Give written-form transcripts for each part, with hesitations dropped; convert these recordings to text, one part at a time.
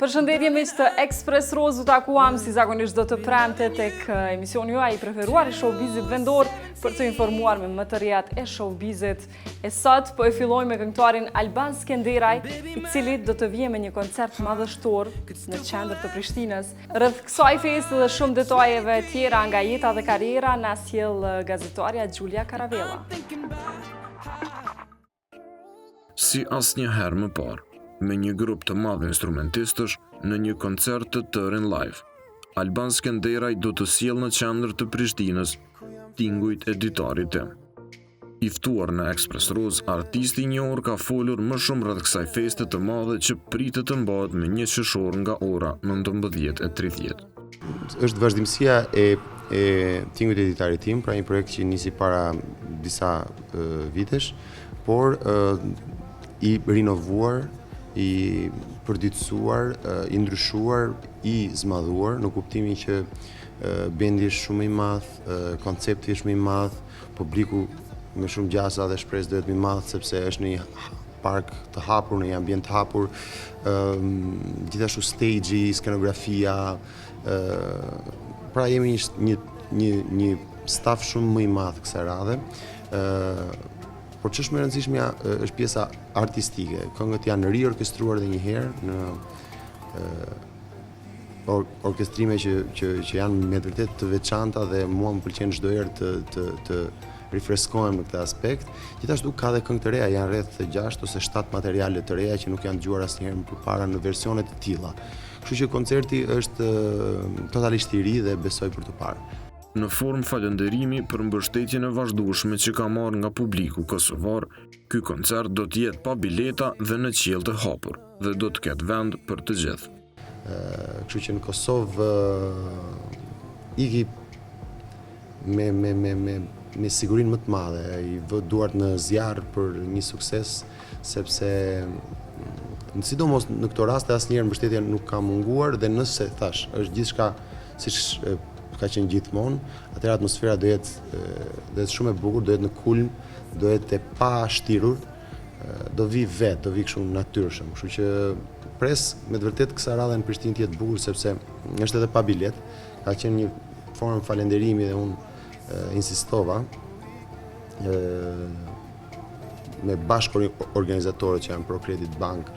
Përshëndetje miq të ExpressRozë, u takuam si zakonisht do të premte tek emisioni juaj i preferuar i showbizit vendor për të informuar me më të rehat e showbizit. E sot po e fillojmë me këngëtarin Alban Skënderaj, i cili do të vijë me një koncert madhështor në qendër të Prishtinës. Rreth kësaj feste dhe shumë detajeve tjera nga jeta dhe karriera na sjell gazetarja Giulia Caravella. Si asnjëherë më parë, me një grup të madh instrumentistësh në një koncert të tërën live. Alban Skënderaj do të sjellë në qendër të Prishtinës tingujt e ditarit tim. I ftuar në ExpressRozë, artisti i njohur ka folur më shumë rreth kësaj feste të madhe që pritet të mbahet me 1 qershor nga ora 19:30. Është vazhdimësia e tingujt e ditarit tim, pra një projekt që nisi para disa vitesh, por i rinovuar, i përditësuar, i ndryshuar, i zmadhuar, në kuptimin që bendi është shumë i madh, koncepti është më i madh, publiku me shumë gjasa dhe shpresë do jetë më i madh sepse është në një park të hapur, në një ambient të hapur, gjithashtu stage-i, skenografia, pra jemi një staf shumë më i madh kësaj radhe. Por që është më rëndësishmja është pjesa artistike. Këngët janë riorkestruar dhe njëherë në orkestrime që janë me vërtet të veçanta dhe mua më pëlqen çdo herë të rifreskohem në këtë aspekt. Gjithashtu ka dhe këngë të reja, janë rreth 6 ose 7 materiale të reja që nuk janë dëgjuar asnjëherë më përpara në versione të tilla. Kështu që koncerti është totalisht i ri dhe besoj për të parë. Në formë falënderimi për mbështetjen e vazhdueshme që ka marrë nga publiku kosovar, ky koncert do të jetë pa bileta dhe në qiell të hapur dhe do të ketë vend për të gjithë. Kështu që në Kosovë iki me sigurinë më të madhe, i vë duart në zjarr për një sukses, sepse sidomos në këto raste asnjëherë mbështetja nuk ka munguar dhe nëse thash është gjithçka siç ka qenë gjithmonë, atëherë atmosfera do jetë shumë e bukur, do jetë në kulm, do jetë e pa shtirur, do vi vetë, do vi kështu natyrshëm. Kështu që pres me të vërtetë kësaj radhe në Prishtinë të jetë bukur sepse është edhe pa bilet, ka qenë një formë falënderimi dhe unë insistova me bashkë organizatorët që janë Pro Credit Bank,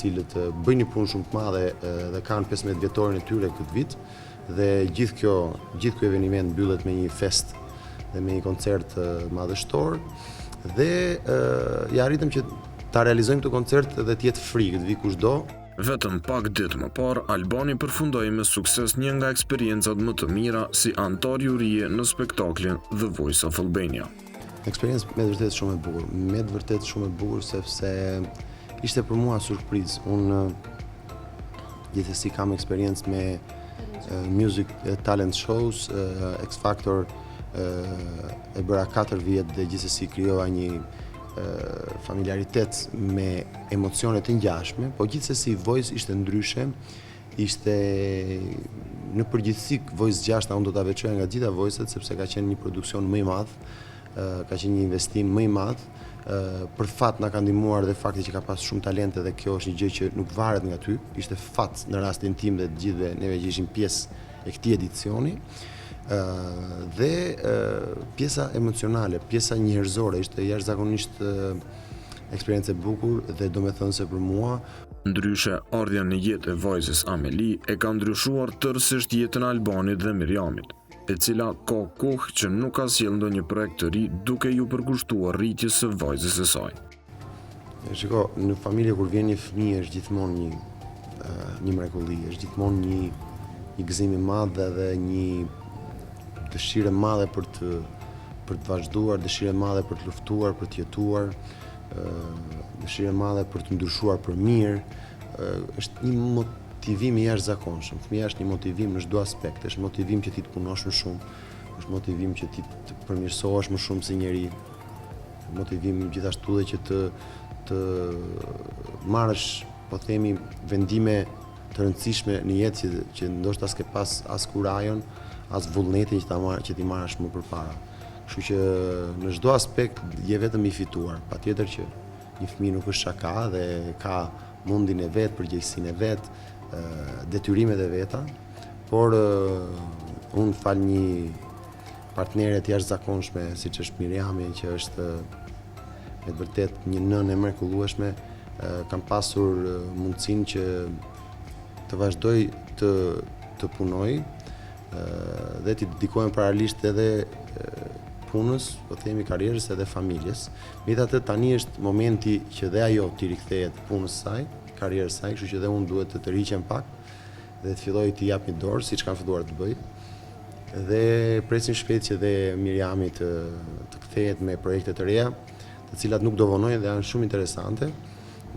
cilët bëjnë një punë shumë të madhe dhe kanë 15 vjetorin e tyre këtë vit. Dhe gjithë ky eveniment mbyllet me një fest dhe me një koncert madhështor dhe ja arritëm që ta realizojmë këtë koncert dhe të jetë free, të vi kushdo. Vetëm pak ditë më parë, Albani përfundoi me sukses një nga eksperiencat më të mira si antar jurie në spektaklin The Voice of Albania. Eksperiencë me të vërtetë shumë e bukur, me të vërtetë shumë e bukur sepse ishte për mua surprizë. Unë gjithsesi kam eksperiencë me music talent shows, X Factor e bëra 4 vjet dhe gjithsesi krijova një familiaritet me emocione të ngjashme, po gjithsesi Voice ishte ndryshe, ishte në përgjithësi Voice 6 unë do ta veçoja nga gjitha Voice-et sepse ka qenë një produksion më i madh, ka qenë një investim më i madh. Për fat na ka ndihmuar dhe fakti që ka pas shumë talente dhe kjo është një gjë që nuk varet nga ty, ishte fat në rastin tim dhe të gjithëve neve që ishim pjesë e këtij edicioni. Dhe pjesa emocionale, pjesa njerëzore ishte jashtëzakonisht eksperiencë e bukur dhe domethënëse për mua. Ndryshe, ardhja në jetë e vajzës Ameli e ka ndryshuar tërësisht jetën e Albanit dhe Miriamit, e cila ka kohë që nuk ka sjellë ndonjë projekt të ri duke ju përkushtuar rritjes së vajzës së saj. Shiko, në familje kur vjen një fëmijë është gjithmonë një mrekulli, është gjithmonë një gëzim i madh dhe një dëshirë e madhe për të vazhduar, dëshirë e madhe për të luftuar, për të jetuar, dëshirë e madhe për të ndryshuar për mirë. Është një motivim i jashtëzakonshëm. Fëmia është një motivim në çdo aspekt, është motivim që ti të punosh më shumë, është motivim që ti të përmirësohesh më shumë si njeri, motivim gjithashtu dhe që të marrësh, po themi, vendime të rëndësishme në jetë që ndoshta s'ke pas as kurajon, as vullnetin që ti marrësh më përpara. Kështu që në çdo aspekt je vetëm i fituar. Patjetër që një fëmijë nuk është shaka dhe ka mundin e vet, përgjegjësinë e vet, detyrimet e veta, por unë fal një partneret jashtëzakonshme, siç është Miriami, që është me të vërtet një nënë e mrekullueshme, kam pasur mundësinë që të vazhdoj të punoj dhe t'i dedikohem paralelisht edhe punës, po themi karrierës edhe familjes. Megjithatë tani është momenti që dhe ajo t'i rikthehet punës saj, karrierës saj, kështu që dhe unë duhet të tërhiqem pak dhe të filloj të jap një dorë, siç kam filluar të bëj. Dhe presim shpejt që dhe Miriami të kthehet me projekte të reja, të cilat nuk do vonojnë dhe janë shumë interesante.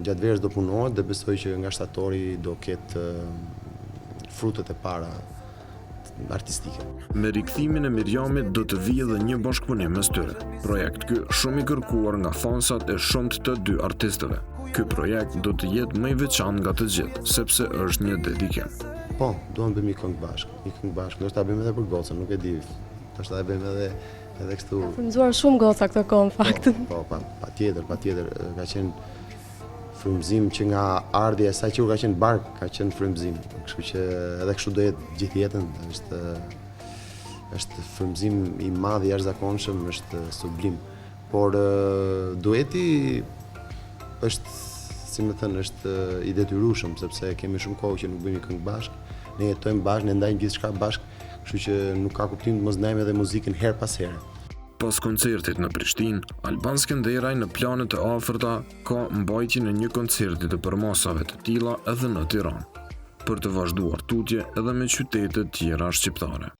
Gjatë verës do punohet dhe besoj që nga shtatori do ketë frutet e para artistike. Me rikthimin e Miriamit do të vijë edhe një bashkëpunim mes tyre. Projekt ky shumë i kërkuar nga fansat e shumt të dy artistëve. Ky projekt do të jetë më i veçantë nga të gjithë, sepse është një dedikim. Po, duam bëjmë një këngë bashkë. Ndoshta bëjmë edhe për gocën, nuk e di. Ndoshta e bëjmë edhe kështu. Ka frymzuar shumë goca këtë kohë në fakt. Po, patjetër. Ka qenë frymëzim që nga ardhja e saj që ka qenë bark, ka qenë frymëzim. Kështu që edhe kështu do jetë gjithë jetën. Është frymëzim i madh i jashtëzakonshëm, është sublim. Por dueti është, si më thënë, është i detyrueshëm, sepse kemi shumë kohë që nuk bëjmë këngë bashkë. Ne jetojmë bashkë, ne ndajmë gjithçka bashkë, kështu që nuk ka kuptim të mos ndajmë edhe muzikën her pas here. Pas koncertit në Prishtinë, Alban Skënderaj në planet e afërta ka mbajtjen e një koncerti të përmasave të tilla edhe në Tiranë, për të vazhduar tutje edhe me qytete tjera shqiptare.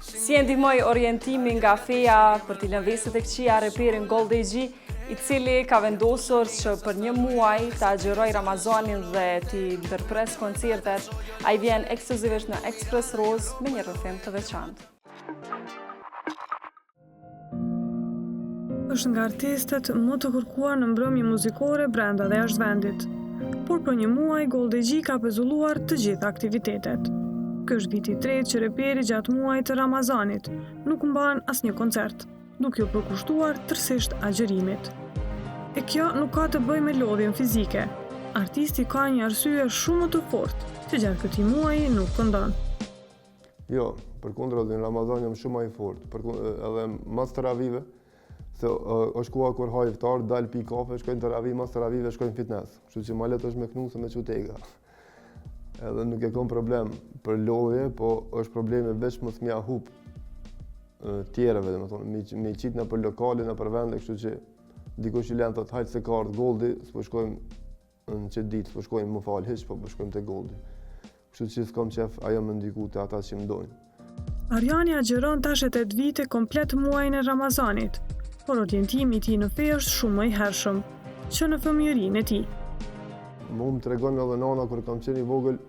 Si e ndihmoi orientimi nga feja për t'i lënë Vesët e këqija reperin Goldegji, i cili ka vendosur që për një muaj të agjeroj Ramazanin dhe t'i ndërpres koncertet, ai vjen ekskluzivisht në ExpressRozë me një rrëfim të veçantë. Është nga artistët më të kërkuar në mbrëmje muzikore brenda dhe jashtë vendit, por për një muaj Goldegji ka pezulluar të gjitha aktivitetet. Ky është viti i tretë që reperi gjatë muajit të Ramazanit nuk mban asnjë koncert, duke u përkushtuar tërësisht agjerimit. E kjo nuk ka të bëjë me lodhjen fizike. Artisti ka një arsye shumë të fortë që gjatë këtij muaji nuk këndon. Jo, përkundër në Ramazan jam shumë më i fortë, edhe mas teravive, se është koha kur haj iftar, dal pi kafe, shkojnë teravi, mas teravive shkojnë fitness. Kështu që më lehtë është me knu se me çutega. Edhe nuk e kam problem për lodhje, po është problemi veç mos m'ia hub tjerëve, domethënë, me qit në për lokale, në për vende, kështu që dikush i lën thotë hajt se ka ardhur Goldi, s'po shkojmë në çet ditë, s'po shkojmë më fal hiç, po shkojmë te Goldi. Kështu që s'kam qef ajo më ndiku te ata që mdojnë. Arjani agjeron tash 8 vite komplet muajin e Ramazanit, por orientimi i tij në fe është shumë më i hershëm, që në fëmijërinë e tij. Mu më tregon edhe nana kur kam qenë i vogël,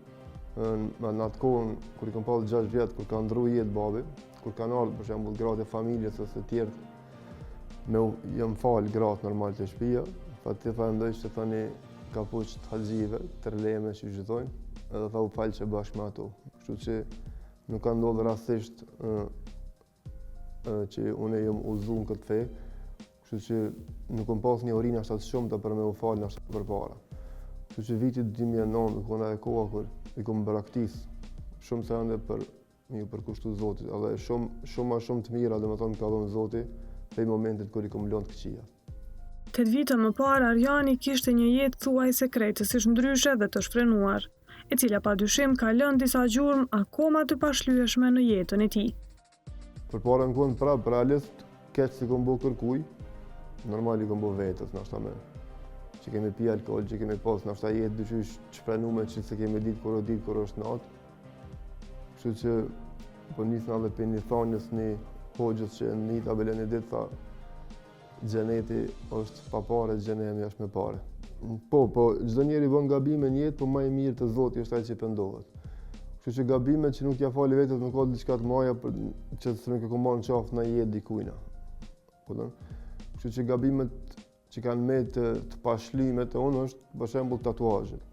në atë kohën kur i kam pas 6 vjet, kur ka ndru jetë babi, kur kanë ardhur për shembull gratë e familjes ose të tjerë, jam fal gratë normal të shtëpia, ti falenderoj që tani ka puç të haxhive, tërleme që gjithojnë, edhe tha u fal që bashkë me ato. Kështu që nuk ka ndodhur rastisht që unë jam udhëzuar në këtë fe, kështu që nuk kam pas një orinë ashtu shumë të për me u falë ashtu përpara. Kështu që viti 2009 kona e koha kur i kom braktis shumë se ende për një përkushtu Zotit, edhe shumë të mira domethënë ka dhënë Zoti prej momentit kur i kom lënë të këqija. 8 vite më parë Arjani kishte një jetë thuajse krejtësisht ndryshe dhe të shfrenuar, e cila padyshim ka lënë disa gjurmë akoma të pashlyeshme në jetën e tij. Përpara në kohën prapë realist, keq si kom bo kërkuj, normal i kom bo vetës, nashta me që kemi pi alkohol, që kemi pas, nashta jetë dyqysh shprenume që se kemi ditë kur është natë. Kështu që po nisna dhe për një thanjës një hoxhës që në një tabelen e ditë tha xheneti është pa pare, xhenemi është me pare. Po, çdo njeri bën gabime në jetë, po më i mirë te Zoti është ai që pendohet. Kështu që gabimet që nuk ja fali vetes nuk ka diçka të mëja që nuk e kombon qafë në jetë dikujna. Kështu që gabimet që kanë me të pashlimet e unë është për shembull tatuazhet.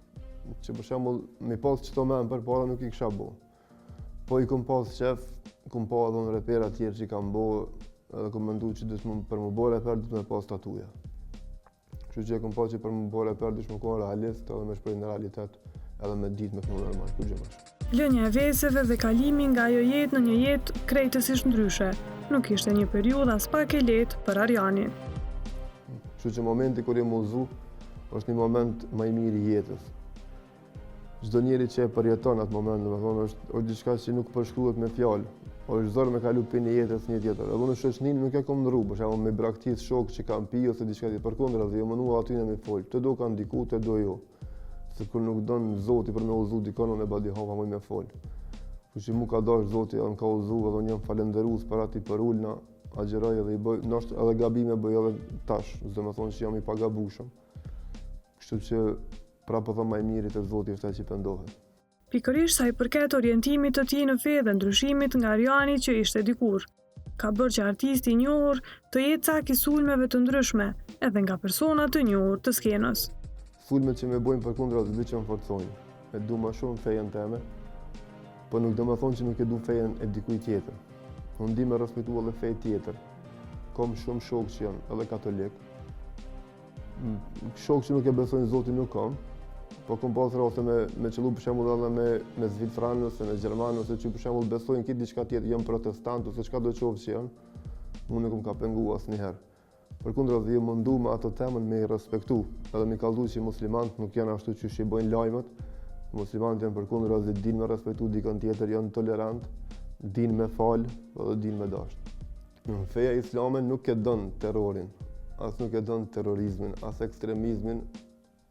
Që për shembull me pas çto më përpara nuk i kisha bo. Po i kom pas shef, kom pa edhe në repera tjerë që i kam bo, edhe kom mendu që për më bo reper du të me pas tatuja. Kështu që e kom pas që për më bo reper du të më konë realist edhe me shprej në realitet edhe me ditë me kënu normal, ku gjëmash. Lënja e Veseve dhe kalimi nga ajo jetë në një jetë krejtësisht ndryshe, nuk ishte një periudhë as pak e lehtë për Arjanin. Kështu që momenti kur jam udhëzu është një moment më i mirë i jetës. Çdo njeri që e përjeton atë moment, domethënë është diçka që nuk përshkruhet me fjalë. Është zorë me kalu pinë jetës një tjetër. Edhe unë shoqëninë nuk e kam ndrru, për shembull me braktis shok që kanë pi ose diçka tjetër. Përkundër, jo mënua aty në fol. Të do kanë diku, të do jo. Se kur nuk don Zoti për me udhëzu dikon unë badi hova më me fol. Kështu që mu ka dash Zoti edhe më ka udhëzu edhe unë jam falënderues për atë për ulna, agjeroj edhe i bëj, ndoshta edhe gabime bëj edhe tash, domethënë që jam i pagabueshëm. Kështu që prapë po më i miri te Zoti është ai që pendohet. Pikërisht sa i përket orientimit të tij në fe dhe ndryshimit nga Arjani që ishte dikur, ka bërë që artisti i njohur të jetë cak i sulmeve të ndryshme, edhe nga persona të njohur të skenës. Sulmet që me bojnë përkundra të që më forcojnë. E du ma shumë fejen teme, po nuk do me thonë që nuk e du fejen e dikuj tjetër. Unë di me respektu edhe fej tjetër. Kom shumë shok që janë edhe katolik. Shok që nuk e besojnë Zotin nuk kam, po kom pas raste me qëllu për shembull edhe me Zvicranë ose me Gjermanë ose që për shembull besojnë këtë diçka tjetër, janë protestant ose çka do të qoftë që janë, unë nuk më ka pengu asnjëherë. Përkundra dhe mundu me ato temën me i respektu, edhe mi kallzu që muslimanët nuk janë ashtu që i bojnë lajmet, muslimanët janë përkundra dhe din me respektu dikon tjetër, janë tolerant, din me falë edhe din me dasht. Feja islame nuk e don terrorin, as nuk e don terrorizmin, as ekstremizmin,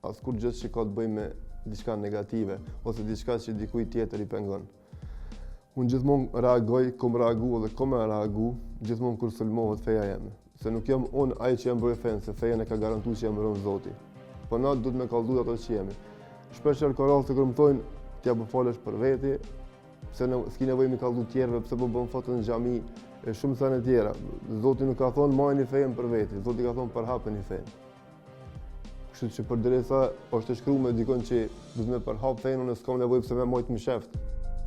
as kur gjë që ka të bëjë me diçka negative ose diçka që dikuj tjetër i pengon. Unë gjithmonë reagoj, kom reagu dhe kom reagu gjithmonë kur sulmohet feja jeme. Se nuk jam unë ai që jam bërë fen, se feja e ka garantuar që jam rënë Zoti. Po na duhet me kallzu ato që jemi. Shpesh ka raste kur më thonë t'ja po falesh për veti, pse s'ki nevojë me kallzu tjerëve, pse po bën foto në xhami e shumë sa në tjera. Zoti nuk ka thonë marrni fejen për veti, Zoti ka thonë përhapeni fejen. Kështu që përderisa është e shkruar me dikon që duhet me përhap fejen, unë s'kam nevojë pse më mojt më sheft.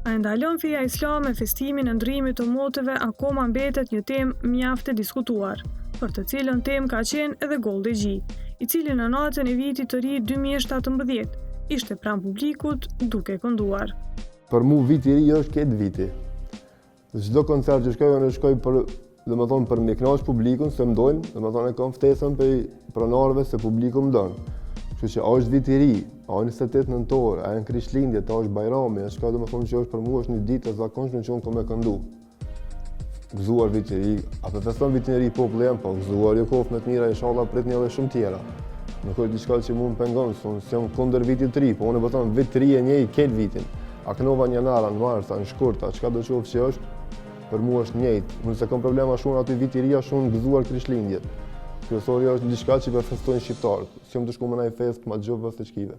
A ndalon feja islame festimin e ndrimit të moteve akoma mbetet një temë mjaft e diskutuar, për të cilën temë ka qenë edhe Goldi G, i cili në natën e vitit të ri 2017 ishte pranë publikut duke kënduar. Për mu viti i ri është këtë viti. Çdo koncert që shkoj, unë shkoj për për me kënaq publikun se më dojnë, e kam ftesën për pronarëve se publiku më don. Kështu që a është viti i ri, a 28 nëntor, a janë Krishtlindjet, a është Bajrami, çka që është për mua është një ditë e zakonshme që unë kam e këndu. Gëzuar viti i ri, a po feston vitin e ri populli jam, po gëzuar jo kohë me të mira, inshallah pritni edhe shumë tjera. Nuk është diçka që mua më pengon, s'jam kundër vitit të ri, po unë them vit të ri e njëj këtë vitin. A kënova në janar, në mars, në shkurt, çka do të qoftë që është, për mua është njëjtë. Unë se kam problema shumë aty viti i ri, shumë gëzuar Krishtlindjet. Kryesorja është diçka që festojnë shqiptarët. Si më të shku me ndaj festë ma gjobë të çkive.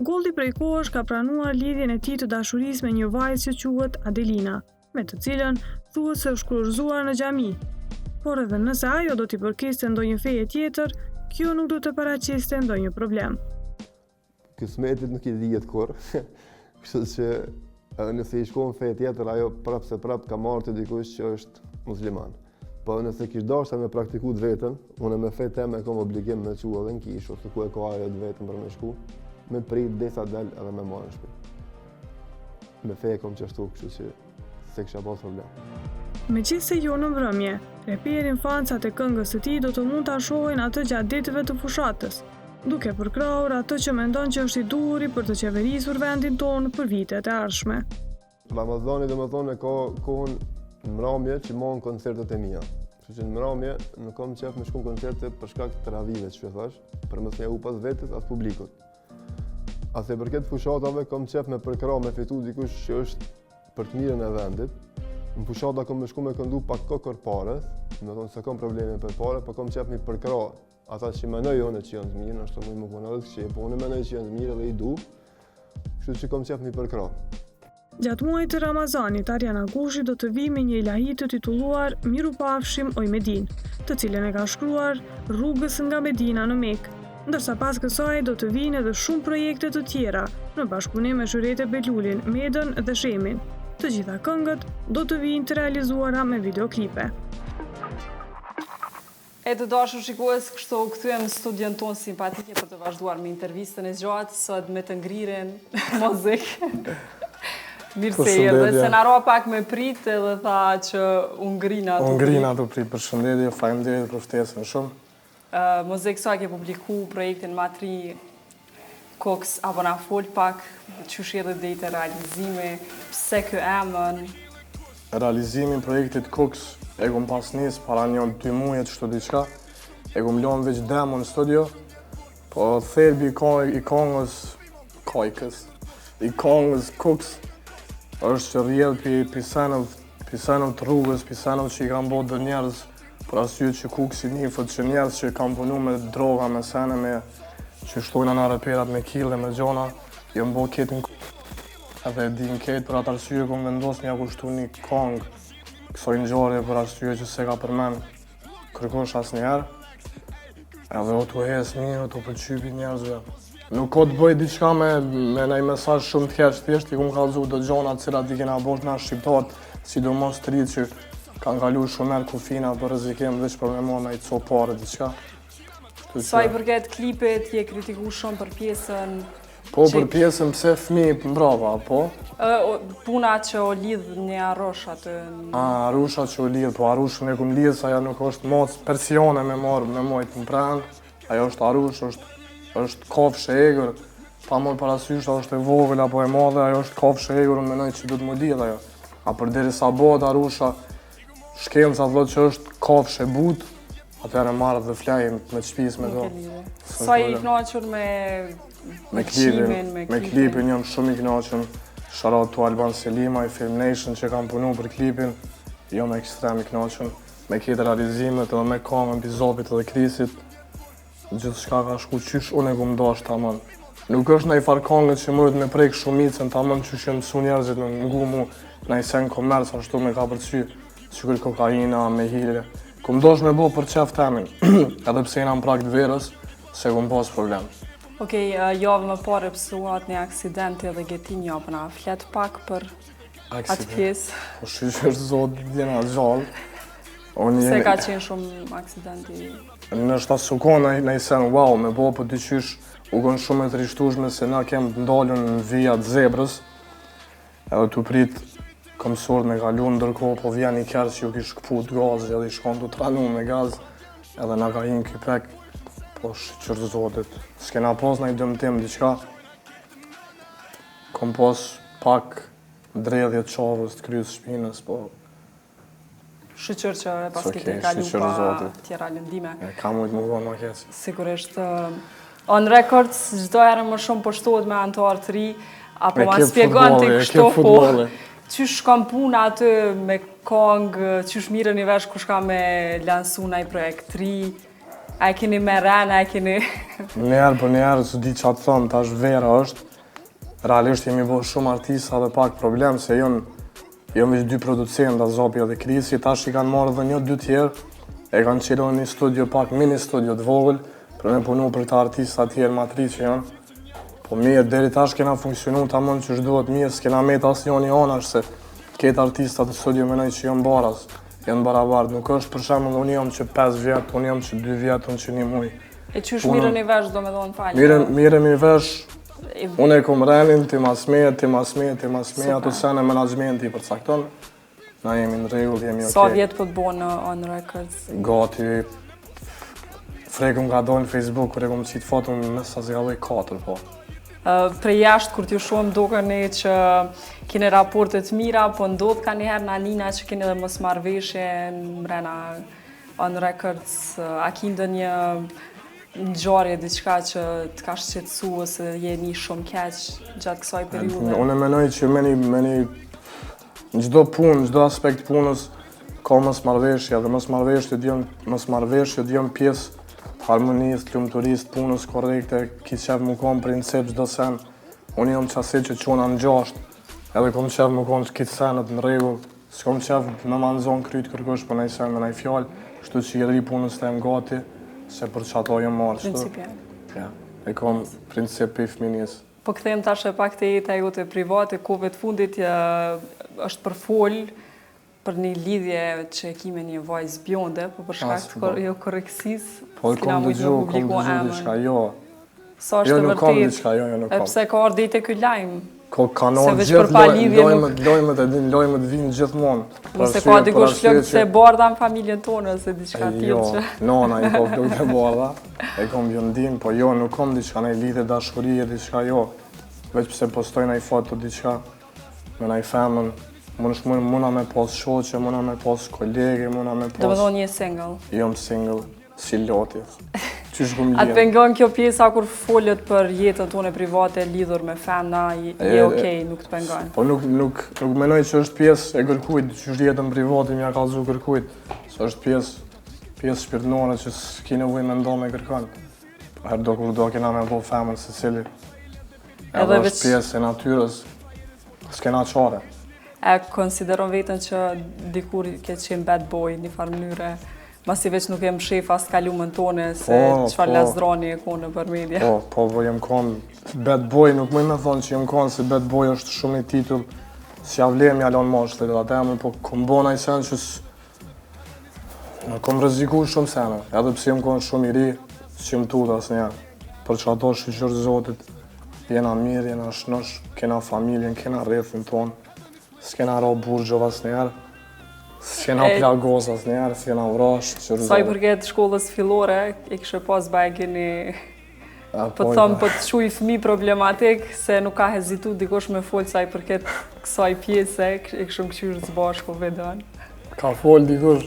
Goldi prej kohësh ka pranuar lidhjen e tij të dashurisë me një vajzë që quhet Adelina, me të cilën thuhet se është kurorzuar në xhami. Por edhe nëse ajo do t'i përkiste ndonjë feje tjetër, kjo nuk do të paraqiste ndonjë problem. Kismetit nuk i dihet kur. Kështu që nëse i shkon fe tjetër, ajo prap ka marrë të dikush që është musliman. Po nëse kish dashur me praktiku të vetën, unë me fe tem e kam obligim me çu edhe në kish, ose ku e ka ajo të vetën për me shku, me prit desa dal edhe me marrë në shtëpi. Me fe e kam qashtu, kështu që se kisha pas problem. Megjithse jo në mbrëmje, reperin fancat e këngës së tij do të mund ta shohin atë gjatë ditëve të fushatës, duke përkrahur atë që mendon që është i duhuri për të qeverisur vendin tonë për vitet e ardhshme. Ramazani e ka kohën në mramje që mohon koncertet e mia. Kështu që në mramje nuk kam qef me shku në koncerte për shkak të ravive, që thash, për mos me u pas vetes as publikut. Ase përket fushatave kam qef me përkrah me fitu dikush që është për të mirën e vendit. Në fushata kam me shku me këndu pak kokër pares, se kam probleme për pare, po kam qef me përkrah ata që menoj unë që janë të mirë, ashtu më punon edhe që po unë menoj që janë të mirë dhe i du. Kështu që kam qef me përkrah. Gjatë muajit të Ramazanit, Arjan Agushi do të vijë me një ilahi të titulluar Mirupafshim oj Medin, të cilën e ka shkruar rrugës nga Medina në Mekë, ndërsa pas kësaj do të vinë edhe shumë projekte të tjera në bashkëpunim me Shyrete Belulin, Medën dhe Shemin. Të gjitha këngët do të vinë të realizuara me videoklipe. E të dashur shikues, kështu kthyem në studion tonë simpatike për të vazhduar me intervistën e gjatë, sot me të ngriren Mozzik. Mirë se erdhe, se na ra pak me prit edhe tha që unë ngrina të prit. Unë ngrina të prit, përshëndetje, faleminderit për ftesën shumë. Mozzik sa ke publiku projektin Matri Koks, apo na fol pak, çush erdhe deri te realizimi, pse ky emër? Realizimin projektit Koks e kom pas nis para 1-2 muaj çdo diçka. E kom lënë veç demo në studio, po thelbi i kongës Koks është që rrjedh pi senëve të rrugës, pi senëve që i kanë bërë dë njerëz, për arsye që Koksi nifët që njerëz që kanë punu me droga, me sene, që shtojnë në reperat me kille, me gjona, jënë bërë ketin edhe din ketë për atë arsye kom vendos një kushtu një kongë kësoj ngjarje për arsye që se ka përmen kërkosh asnjëherë. Edhe o t'u hes mirë, o t'u pëlqypi njerëzve. Nuk ka të bëj diçka me një mesazh shumë të keq, thjesht i kum kallëzu do gjona të cilat i kena bërë na shqiptarët, sidomos të rinjt që kanë kaluar shumë herë kufina për rrezikim veç për me marrë një copë parë diçka. Sa i përket klipit, je kritikuar shumë për pjesën. Po për pjesën pse fëmijë mbrapa, po? Puna që o lidh një arrosh atë. Arrusha që o lidh, po arrushën e kum lidh, sa ajo nuk është moc persione me mojt në prend. Ajo është arrush, është kofshë e egër. Pa mor parasysh, është e vogël apo e madhe, ajo është kofshë e egër, unë menoj që du të më lidh ajo. A përderisa bëhet arrusha, shkenca thot që është kofshë e butë, atëherë marrë dhe flajin me shpis me do. Sa i kënaqur me klipin jam shumë i kënaqur. Shoutout to Alban Luma i Film Nation që kanë punu për klipin. Jam ekstrem i kënaqur me këtë realizimet edhe me këngën mbi Zopit edhe Krisit. Gjithçka ka shku qysh unë e kum dash tamam. Nuk është ndaj far këngë që mëret me prek shumicën tamam qysh janë mësu njerëzit në ngu mu ndaj sen komerc ashtu me ka përcy, sikur kokaina me hile. Kum dosh me bo për qef temin, edhe pse jena në prag të verës, se kum pas problem. Okej, javë më parë pësuat një aksidenti edhe gjetinja, apo na flet pak për atë pjesë. Po shqyqër zotë djena gjallë. Se ka qenë shumë aksidenti? Në shtas u konë në i sen, wow, me bo për dyqysh u konë shumë e të rishtushme se na kem të ndalën në vijat zebrës, edhe të prit kom sord me kalu ndërkohë, po vjen i kërë që ju kish këput gazë edhe i shkon të tranu me gaz, edhe na ka hin kypek, po shqyqër zotit. S'kena pas në i dëmtim diqka, kom pas pak dredhje të qavës të kryes shpinës, po... Shqyqër që e pas kete kalu pa tjera lëndime. Ka mujtë më vonë ma keqë. Sigurisht, on records, gjdo herë më shumë përshtohet me antarë të ri, apo ma spjegon të kështu po. Qysh kam puna aty me kongë, qysh mirën i vesh kush ka me lansu naj projekt të ri, a e keni me rena, a e keni... Njerë për njerë, që di që atë thëmë, tash vera është, realisht jemi bo shumë artista dhe pak problem, se jonë veç 2 producenta, Zopi edhe Krisi, tash i kanë marrë dhe 1-2 tjerë, e kanë qelon një studio pak, mini studio të vogël, për me punu për ta artista tjerë matri që janë. Po mirë, deri tash kena funksionu tamam që shduhet mirë, s'kena met asë njoni anash, se ketë artistat të studio menoj që janë baras, janë barabartë. Nuk është për shembull unë jam që 5 vjetë, unë jam që 2 vjetë, unë që 1 muj. E qysh mirën i vesh do me thonë falë? Mirën i vesh, unë e kom renin, ti masme, ato sene menagmenti i përcakton. Na jemi në rregull, jemi okej. Sa vjetë po të bo në On Records? Gati, frekëm ka do në Facebook, kër e kom qitë foton në sa zgalloj 4, po. Prej jashtë, kur t'ju shumë dukeni që keni raportet mira, po ndodh ka njëherë në Alina që keni dhe mos marrëveshje në mrena On Records, a kinde një ngjarje diçka që t'ka shqetësu ose je një shumë keq gjatë kësaj periudhe? Unë menoj që në çdo punë, çdo aspekt punës ka mos marrëveshje, dhe mos marrëveshjet janë pjesë harmonisë, lumturisë, punës korrekte, ki qef më konë princep çdo sen. Unë jam qasi që qona në 6, edhe kom qef më konë kitë senet në rregull, s'kom qef me manzon kryt kërkosh për nej sen me nej fjallë, shtu që i rri punës të em gati, se për që ato jam marrë, shtu. Principial. Ja, e kom princep për i fëminis. Po këthejmë tash e pak të jeta jote private, kove të fundit është për folë, për një lidhje që e kime një vajzë bjonde, po për shkak të korreksis, Po s'kina mujtë me publiku emën. diçka, jo. Sa është Jo, e nuk kam vërtet, diçka, jo, nuk e kam. pse ka ardhur deri te ky lajm. Kanë Se ardhur veç gjithë për pa lidhje nuk- lojmet e din, lojmet vinë gjithmonë. Nëse ka dikush flokët se bardha në familjen tonë ose diçka Jo, tillë që. nona i ka flokët e bardha, e kam bjondin, po jo, nuk kam diçka, në lidhje dashurie, diçka jo. Veç pse postoj në i foto diçka, me në i femën, muna me pas shoqe, muna me pas kolege, muna me pas... Do më thonë një single. Jom single, si loti. Qysh gëm Atë lidhje. pengon kjo pjesa kur folët për jetën tonë private lidhur me femna, je okej, nuk të pengon. Po nuk menoj që është pjesë e kërkujt, që është jetën private mja kallëzu kërkujt. Se është pjesë shpirtnore që s'ki nevoj me ndo me kërkan. Herë do kur do kena me po femën se cili. Edhe është pjesë e natyrës, s'kena qare. E konsideron vetën që dikur ke qenë bad boy një farë mënyre, masi veç nuk jem shef as kalumën tone se çfarë lazdrani e kone për media. Po jem konë bad boy, nuk mëj me thonë që jem konë se bad boy është shumë një titull, si javlem jalon mashtë të atë emër, po kom bo nëj sen që në kom rreziku shumë sene, edhe pse jem konë shumë i ri, s'jem tutë asë njerë. Për që ato shqyqër Zotit, jena mirë, jena shnosh, kena familjen, kena rrethin tonë, s'kena ra burgjov asë njerë, s'kena plagos asë njerë, s'kena vrash, qërë Sa i përket shkollës fillore, i kështë pas bajkin po të thëmë, po të shuj fëmi problematik, se nuk ka hezitu dikosh me folë sa i përket kësaj pjese, i kështë më këshyrë zbashku vedon. Ka folë dikosh?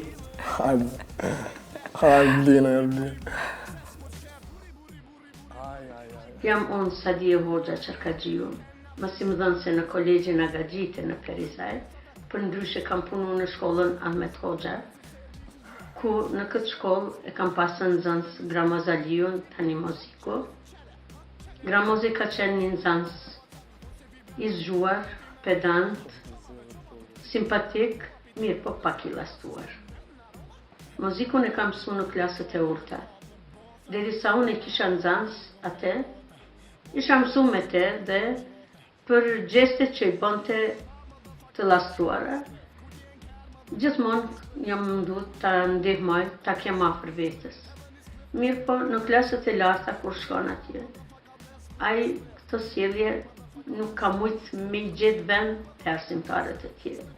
Hajde blinë, blinë. Jam unë Sadije Hoxha Qërkagjiu, më si më dhënë se në kolegjin Gazete në Perizaj, për ndryshe kam punu në shkollën Ahmet Hoxha, ku në këtë shkollë e kam pasën nxënës Gramozaliu, tani Mozziku. Gramozi ka qenë një nxënës i zgjuar, pedant, simpatik, mirë po pak i lastuar. Mozzikun e kam mësu në klasët e urta. Derisa unë e kisha nxënës atë, isha mësu me te dhe për gjestet që i bënte të lastruara, gjithmonë jam mundu ta ndihmoj, ta kem afër vetes. Mirë po, në klasët e larta kur shkon atje, ai këtë sjellje nuk ka mujtë me i gjetë vend të arsimtarët e tjerë.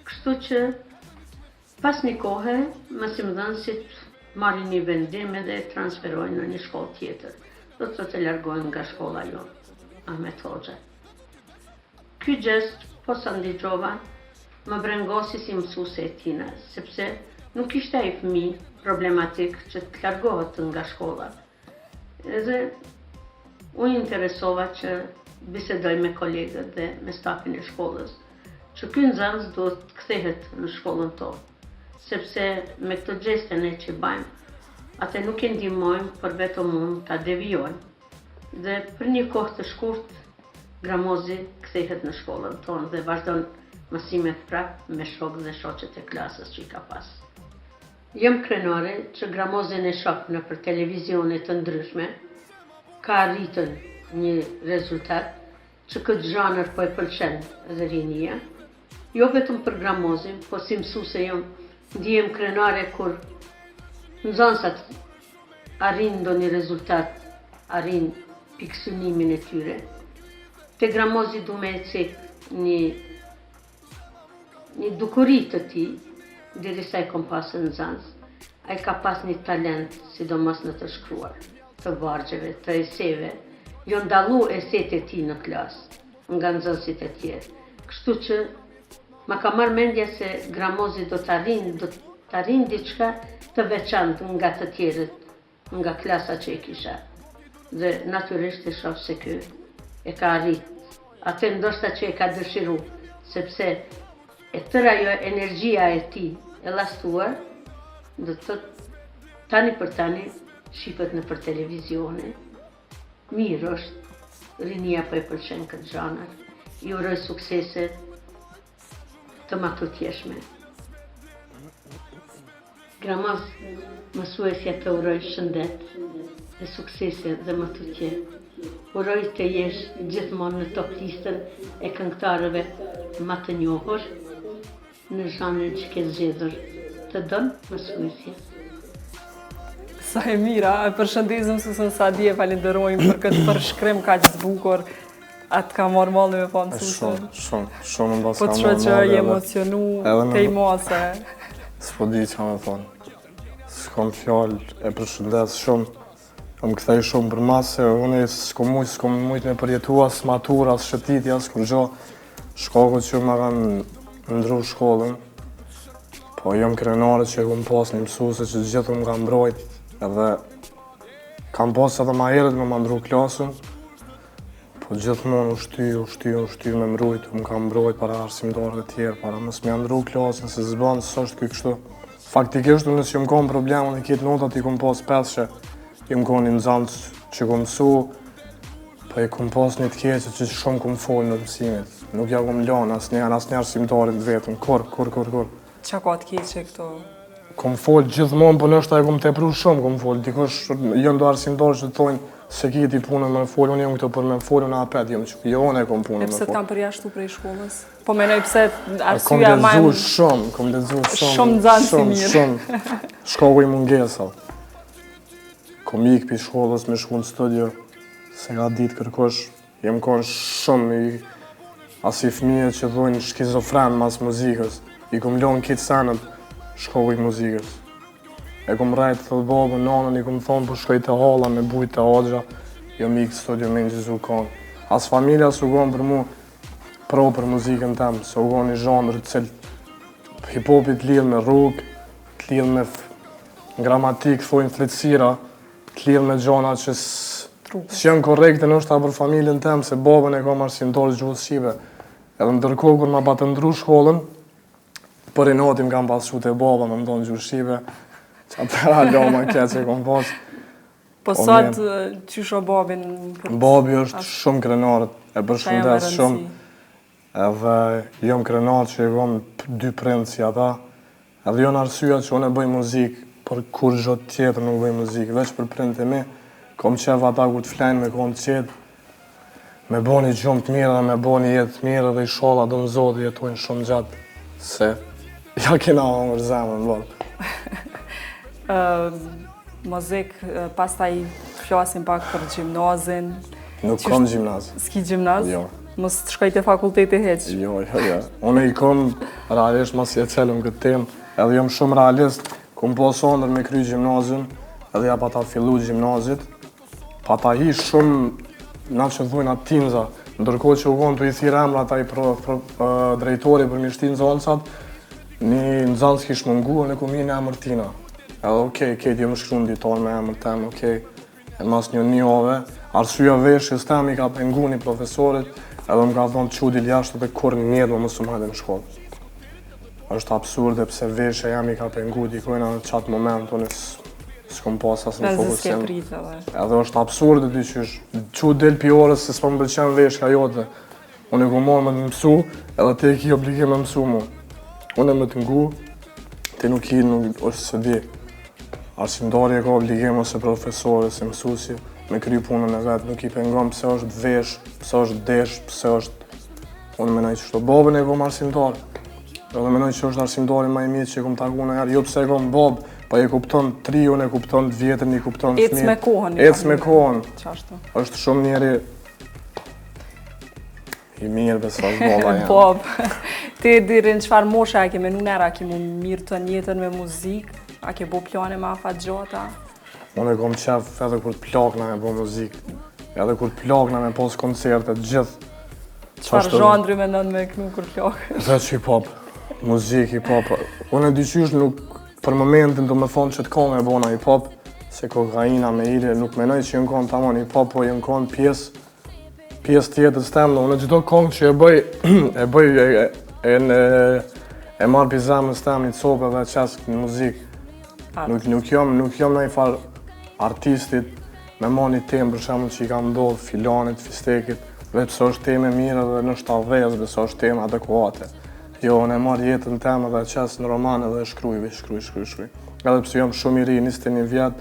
Kështu që pas një kohe, mësimdhënësit marrin një vendim dhe transferojnë në një shkollë tjetër. Do të largojnë nga shkolla jonë, Ahmet Hoxha. Ky gjest, po sa ndigjova, më brengosi si mësuese e tina, sepse nuk ishte ai fëmijë problematik që të largohet nga shkolla. Edhe unë interesova që bisedoj me kolegët dhe me stafin e shkollës, që ky nxënës do të kthehet në shkollën tonë, sepse me këtë gjeste ne që bajmë, atë nuk e ndihmojmë për vetëm unë ta devijojmë. Dhe për një kohë të shkurt, Gramozi kthehet në shkollën tonë dhe vazhdon mësimet prap me shokë dhe shoqet e klasës që i ka pas. Jem krenare që Gramozin e shoh në për televizione të ndryshme, ka arritën një rezultat që këtë zhanër po e pëlqen dhe rinia. Jo vetëm për Gramozin, po si mësuese jam ndihem krenare kur nxënësat arrin ndonjë rezultat, arrin pikësunimin e tyre. Te Gramozi du me e cek një dukuri të ti, derisa e kom pasë në nxënës. Ai ka pas një talent, sidomos në të shkruar, të vargjeve, të eseve. Jo ndalu eset e ti në klasë, nga nxënësit e tjerë. Kështu që ma ka marrë mendja se Gramozi do të arrin diçka të veçantë nga të tjerët, nga klasa që e kisha. Dhe natyrisht e shoh se ky e ka arrit. Atë ndoshta që e ka dëshiru, sepse e tëra jo energjia e ti e lastuar, dhe të tani për tani shifet në për televizione. Mirë është, rinia po e pëlqen këtë zhanër, i uroj suksese të matutjeshme. Gramoz, mësuesja të uroj shëndet dhe suksese dhe matutje. Uroj të jesh gjithmonë në top listën e këngëtarëve më të njohur. në zhanrin që ke zgjedhur. Të donë mësuesje. Sa e mira, e përshëndesim mësuesën Sadie, falenderojmë për këtë përshkrim kaq të bukur. Atë ka marrë malli me pa mësuesën. Shumë mbas Po ka të marrë që malli. je emocionu, te i mose. S'po di që me thonë. S'kom fjallë, e përshëndes shumë. Më kthej shumë për masë, unë s'kom mujt me përjetu as matur, as shëtiti, as kur gjo. Shkakut që më kanë ndru shkollën. Po jam krenare që kom pas një mësuese që gjithë më kanë mbrojt. Edhe kam pas edhe ma herët me më ndru klasën. Po gjithmonë ushty me mbrojt, më kam mbrojt para arsimtarëve tjerë, para mos më ndru klasën, se zban s'është ky kështu. Faktikisht unë që më kom problemën e këtë notat i kom pas 5 që i më kom një nxanës që kom mësu, po i kom pas një të keqe që shumë kom folë në mësimit. Nuk ja kom lanë asnjë arsimtarit vetëm, kur. Qa ka të keqe këto? Kom folë gjithmonë, po nështë e kom tepru shumë kom folë. Dikush jënë do arsimtarë që të thonë se kiti punën me folë, unë jam këto për me folë, unë apet jam që jo unë e kom punën me folë. E pse të kam përjashtu prej shkollës? Po menoj pse arsyeja kom ledzu shumë nxanë si mirë. Shumë. Shkoku i mungesa. Kom ik pi shkollës me shku në studio, se nga ditë kërkosh, jem konë shumë i asi fëmije që dhojnë shkizofren mas muzikës. I kom lonë kitë senët shkoku i muzikës. E kom rajtë të babën, nanën, i kom thonë për shkoj të hala me bujt të agja, jo mi këtë studio me në gjizu kanë. As familja s'u gonë për mu pro për muzikën temë, se u gonë një zhandrë cilë hip-hopit lidhë me rrugë, të lidhë me gramatikë, thojnë fletësira, të lidhë me gjona që s'janë korekte nështë ta për familjen temë, se babën e kom arsimtarë gjuhës shqipe. Edhe ndërkohë kur ma batë ndru shkollën, për i natim kam pasu të baba me mdonë gjuhë shqipe, që atëra loma kje që kom pas. Po sot qysho babin? Babi është shumë krenarët, e përshëndes shumë. Edhe jom krenarët që i kom 2 prindë si ata. Edhe jonë arsyeja që unë e bëj muzikë, për kur gjotë tjetër nuk bëj muzikë, veç për prindët e mi. Kom qef ata kur të flenë me konë qetë, me bo një gjumë të mirë dhe me bo një jetë të mirë dhe i shola do në zotë jetojnë shumë gjatë. Se ja kena hongër zemën bërë. Mozzik, pastaj flasim pak për gjimnazin. Nuk kom gjimnaz. S'ki gjimnaz? Jo. Mos të shkoj të fakulteti heq? Jo. Unë i kom realisht mas i e celëm këtë temë, edhe jom shumë realist, kom po sondër me kry gjimnazin, edhe ja pa ta fillu gjimnazit, pa ta hi shumë na që dhujnë atë tinza, ndërkohë që u konë të i thirë emra ta i drejtori për mishtin zonësat, një nxanës kish mungu, në kom i një emër tina. Edhe okej, kejtë jem shkru në ditor me emër temë, okej, e mas një ove, arsyeja veshjes tem i ka pengu një profesorit, edhe më ka thonë që u dil jashtë dhe kur një mjetë më mësë më hajde në shkollë. Është absurde pse veshja jam i ka pengu dikojna në qatë moment, unë s'kom pas asë në fokusim. Edhe është absurde dy që u del pi orës se s'po më pëlqen veshja jote. Unë e ku morë me të mësu, edhe te ki obligim me mësu mu. Unë e me të ngu, te nuk i është së di. Arsimtari e ka obligim ose profesori, ose mësusi, me kry punën e vetë, nuk i pengon pse është vesh, pse është desh, pse është... Unë menoj që shto babën e kom arsimtar. Edhe menoj që është arsimtari ma i mirë që e kom taku në herë, jo pse e kom babë, pa e kupton triun, e kupton të vjetën, i kupton fëmijët. Ec me kohën. Ec me kohën. Qashtu. Është shumë njeri i mirë besa është baba janë. Babë, ti diri në qëfar moshe a ke menu nera, a ke mu mirë të njetën me muzikë? A ke bo plane ma afa gjata? Unë e kom qef edhe kur të plakna me bo muzikë, edhe kur të plakna me pos koncerte, gjithë. Qëfar zhandri me nënë me kënu kur plakë? Veç hip-hop, muzikë hip-hop. Unë e dyqysh nuk për momentin do me thonë që të ka me bona hip-hop, se kokaina me ire, nuk menoj që jënë konë tamon hip-hop, po jënë konë pjesë tjetës temë. Unë gjitho kongë që e marrë pi zemës temë një copë dhe qesë në muzikë. Nuk jam në i farë artistit me ma një temë për shemë që i ka ndodhë filanit, fistekit, dhe pëse është temë e mire dhe në shtavezë, dhe pëse është temë adekuate. Jo, unë e marrë jetën temë dhe qesë në romane dhe shkruj. Edhe pëse jam shumë i ri, 21 vjetë,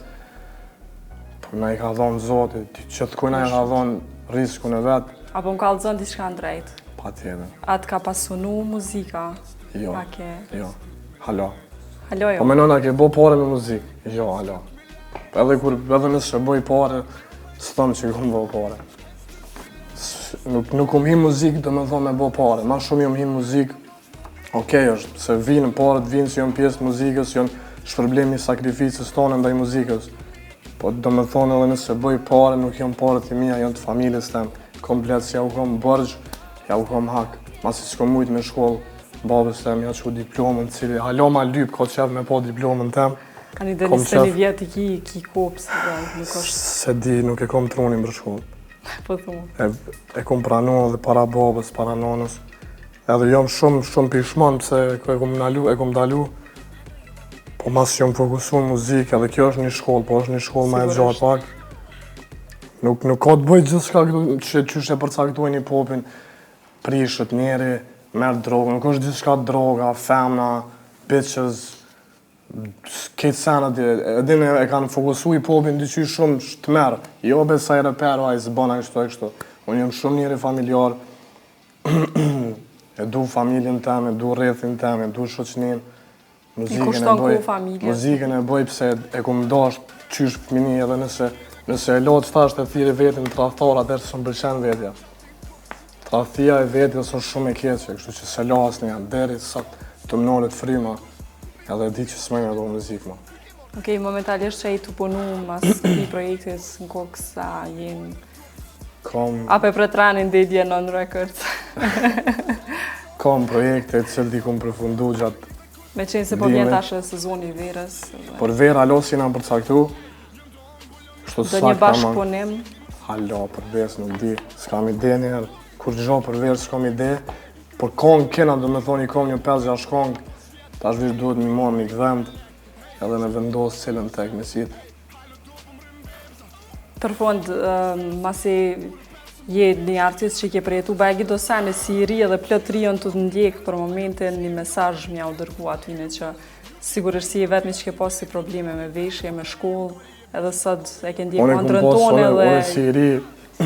por na i ka dhonë Zotit, që të kuj na i ka dhonë riskun e vetë. Apo më kalëzën t'i shka në drejtë? Pa tjetër. Atë ka pasunu muzika? Jo, jo, hala. Halo jo. Po menon a ke bo pare me muzikë? Jo, hala. Edhe nëse bëj pare, s'thom që kom bo pare. Nuk kom hi muzikë, do me thonë me bo pare. Ma shumë jom hi muzikë, okej është, se vinë paret, vinë që jom pjesë muzikës, jom shpërblimi sakrificës tonë ndaj muzikës. Po do me thonë edhe nëse bëj pare, nuk jom pare të mija, jom të familjes tem. Komplet, si ja u kom bërgjë, ja u kom hak. Masi që kom mujtë me shkollë, babës tem, ja që u diplomën, cili halo ma lyp, ka qef me po diplomën tem. Ka një dhe 21 vjetë ki kopës, nuk është... Se di, nuk e kom trunin për shkollë. Po thumë. E kom pranuar dhe para babës, para nonës. Edhe jom shumë pishman pëse e kom dalu. Po mas që jom fokusu në muzikë, edhe kjo është një shkollë, po është një shkollë ma e gjatë pak. Nuk ka të bëjt gjithë shka që qyshe përcaktojnë i popin, prishët njeri, merë drogë, nuk është gjithë shka droga, femna, bitches, këtë senat, edhin e kanë fokusu i popin diqy shumë të merë. Jo besa i reperu, a i zbona kështu e kështu. Unë jam shumë njeri familjar, e du familjen tem, e du rrethin tem, e du shoqnin. Muzikën e bëj pse e kom dash qysh fëmini edhe nëse e lotë thasht e thiri vetin tradhtar atër së më pëlqen vetja. Tradhtia e vetja së shumë e keqe, kështu që se lasni janë deri sa të mnollet frima edhe di që s'me nga do muzikë ma. Okej, momentalisht që e të punu mas këti projektit në kokë sa jenë... Ape për tranin dhe i djenë on records. Kam projekte cilë di kom përfundu gjatë. Me qenë se po vjen tash sezoni i verës. Por vera alo si nga përcaktu. Do një bashkëpunim. Alo, për verës nuk di. S'kam ide njerë. Kur gjo për verës s'kam ide. Por kongë kena do me thonë i kom një 5-6 kongë. Tash vish duhet një mon një këdhend. Edhe me vendosë cilën tek me sitë. Për fond, masi je një artist që ke përjetu bagi do sene si i ri edhe plët rion të të ndjekë për momentin një mesazh mja u dërgu atyne që sigurisht si e vetëmi që ke pas si probleme me veshje, me shkollë, edhe sot e ke ndjekë andrën tonë edhe...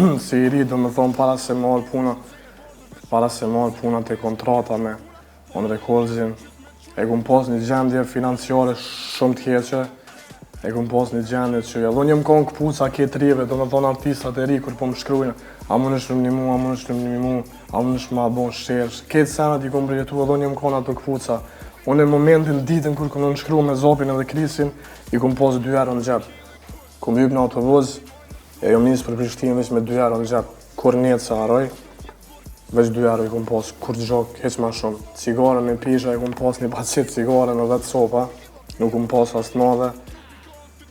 Unë si i ri do me thonë para se marrë puna të kontrata me On Recordsin, e kom pas një gjendje financiare shumë të keqe, e kom pas një gjendje që edhe unë jem konë këpuca këtë rive, do me thonë artistat e ri kur po më shkrujnë, a më nëshëm një mu, a më nëshëm një mu, a më nëshëm ma bon shqersh. Këtë senat i kom përjetu edhe unë jem konë ato këpuca. Unë në momentin ditën kur kom në nëshkru me Zopin edhe Krisin, i kom pas 2 euro në gjep. Kom hyp në autobus, e jom njësë për Prishtinë veç me 2 euro në gjep. Kur njetë se haroj, veç 2 euro i kom pas, kur gjok, heq ma shumë. Cigare me pisha, i kom pas një pacit cigare me 10 sopa, nuk kom pas as të madhe.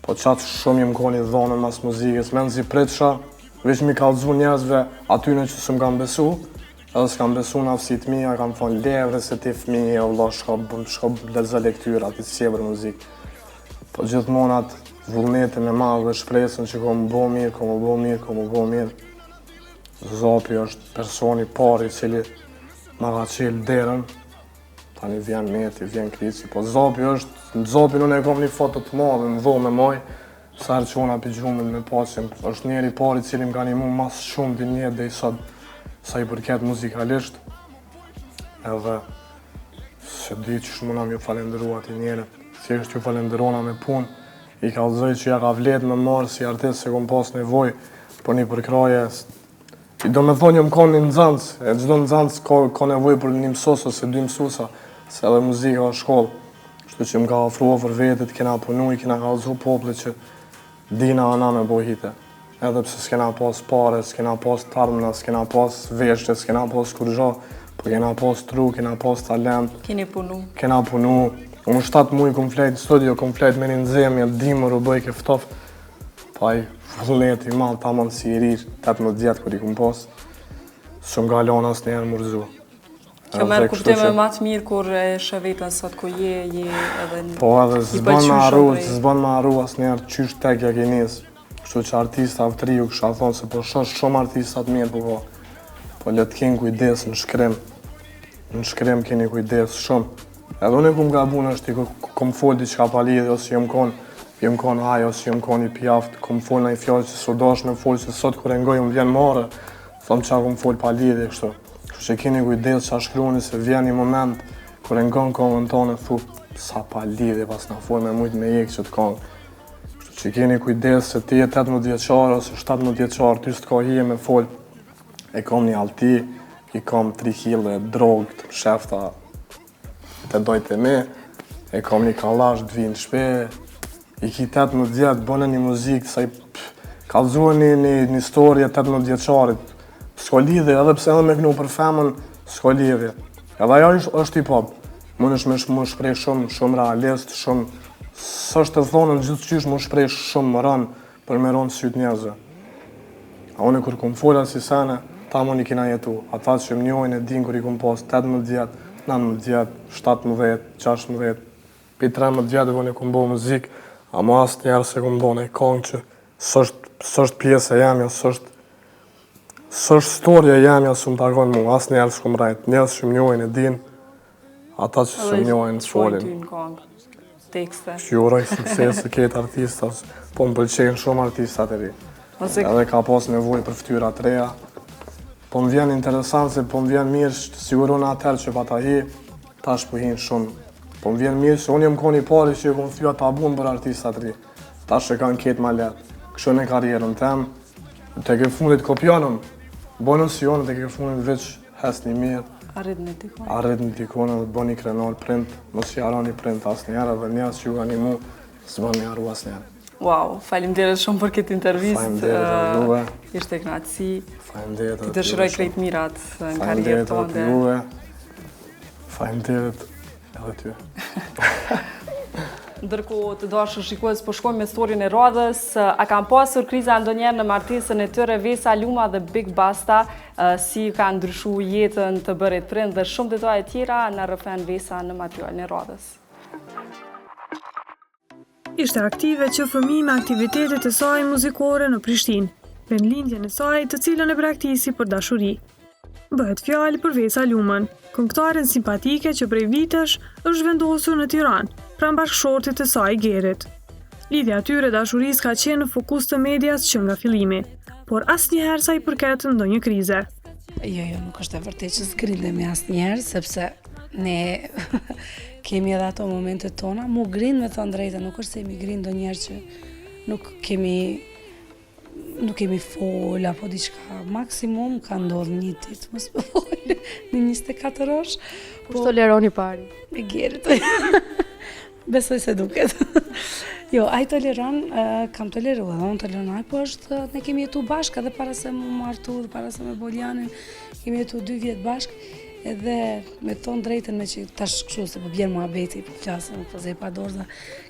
Po qatë shumë jem koni dhonën mas muzikës, menë zi pritsha, veç mi kalëzu njerëzve atyne që s'm kam besu, edhe s'kam besu në aftësit mija, kam thonë levre se ti fëmije, Allah, shko lezë lektyra, ti s'jebër muzikë. Po gjithmonat vullnetin e madhë dhe shpresën që kom bo mirë. Zopi është personi pari cili ma ka qelë derën, tani vjen meti, vjen krici, po Zopi është, në Zopi unë e kom një foto të madhe, në dhomë e moj, sarë që unë api gjumën me pasim, është njeri pari cili më ka një mu mas shumë din jetë dhe i sot sa i përket muzikalisht, edhe se di që shumë nga më ju falenderu ati njere, thjesht ju falenderona me punë, i ka dhëzoj që ja ka vlet me marë si artist se kom pas nevoj, për një përkraje, i do me thonë jë më konë një nëzënës, e gjdo nëzënës ka nevoj për një mësos ose 2 mësusa, se edhe muzika o shkollë, shtu që më ka ofrua për vetit, kena punu, i kena kalëzu pople që dina ana me bojhite. Edhe pse s'kena pas pare, s'kena pas tarmëna, s'kena pas veshte, s'kena pas kurgjo, po kena pas tru, kena pas talent. Keni punu. Kena punu. Unë 7 muj kom flejt në studio, kom flejt me një nëzemje, dimër u bëj keftof. Pa i vullneti malë, ta manë si i rirë, 18 vjetë kër i kom pas. Shumë nga lona asë njerë mërzu. Kjo merë kuptime ma të mirë kur e shë vetën sot ku je edhe një... Po edhe zban me arru asë njerë qysh tekja ke njësë. Kështu që artista avtriju kësha thonë se po shosh shumë artistat mirë po. Po le të keni kujdes në shkrim. Në shkrim keni kujdes shumë. Edhe unë e kum gabun është i kom fol diçka pa lidhje ose jem kon haj ose jem kon i pjaft, kom fol në i fjallë që s'u dash me fol se sot kur e ngoj më vjen marë, thom qa kom fol pa lidhje kështu. Kështu që keni kujdes qa shkruni se vjen një moment kur e ngon kongën tonë, thu, sa pa lidhje pas na folë me mujt me jekë që të kongë. Kështu që keni kujdes se ti e 18 vjeçar ose 17 vjeçar, ty s'ka hije me folë. E kom një alti, i kom 3 kg drogë të shefta të dojtë e me, e kom një kallash të vinë shpe, i ki 18 vjetë, bënë një muzikë, sa i kalzuar një storje 18 vjeçarit, s'ka lidhje, edhe pse edhe me knu për femën, s'ka lidhje. Edhe ajo është hip-hop, mund është me shprej shumë realist, shumë, s'është të thonën gjithë qysh më shprej shumë më rënë për me rënë sytë njerëzve. A unë kur kom fola si sene, ta më një kina jetu. Ata që më njojnë e din kur i kom pas 18 vjetë, 19 vjetë, 17, 16, për 13 vjetë e kom bo muzikë, ama asë njerë se kom bo në kongë që s'është pjesë e jemja, s'është storja e jemja së më takon mu, asë njerë s'kom rajtë. Njerës që më njojnë e din, ata që së më njojnë të folin. Shjuroj sukses të ketë artistas, po më pëlqejnë shumë artistat e ri. Edhe ka pas nevoj për ftyra të reja. Po më vjen interesant se po më vjen mirë që siguron atër që pa ta hi, tash po hinë shumë. Po më vjen mirë se unë jem koni pari që kom thyja tabun për artistat të ri. Tash që kanë ketë ma letë. Kështu në karierën tem, të ke fundit kopjanëm, bonën si jonë të ke fundit veç hes një mirë. Arrit në dikone dhe bëni krenar print, mos që jarani print asë njerë, dhe njerës që ju ka një mu, së bëni jaru asë njerë. Wow, faleminderit shumë për këtë intervist. Faleminderit juve. Ishte kënaqësi. Faleminderit. Të dëshiroj krejt mirat në karrierën tënde. Faleminderit juve. Faleminderit edhe ty. Ndërkohë të dashur shikues, po shkojmë me storyn e radhës. A kanë pasur kriza ndonjëherë në martesën e tyre Vesa, Luma dhe Big Basta, si ka ndryshuar jetën të bërit prind dhe shumë detaje tjera në rrëfen Vesa në materialin e radhës. Ishte aktive që fëmijë me aktivitetet e saj muzikore në Prishtinë, vendlindjen e saj të cilën e praktisi për dashuri. Bëhet fjalë për Vesa Lumën, këngëtaren simpatike që prej vitesh është vendosur në Tiranë, pranë bashkëshortit të saj Gerit. Lidhja tyre dashurisë ka qenë në fokus të medias që nga fillimi, por asnjëherë sa i përket ndonjë krize. Jo, nuk është e vërtetë që s'grindemi asnjëherë, sepse ne kemi edhe ato momentet tona. Mu grind me thënë drejtë, nuk është se jemi grind ndonjëherë që nuk kemi fol apo diçka. Maksimum ka ndodhur një ditë mos po fol në 24 orë. Po toleroni pari. Me Gerit. Besoj se duket. Jo, ai toleron, kam toleruar, unë toleronaj, po është, ne kemi jetu bashkë edhe para se mu martu, dhe para se me Boljanin, kemi jetu 2 vjetë bashkë, edhe me tonë drejten me që tash kështu se po bjerë muhabeti, po flasëm, po zej pa dorza,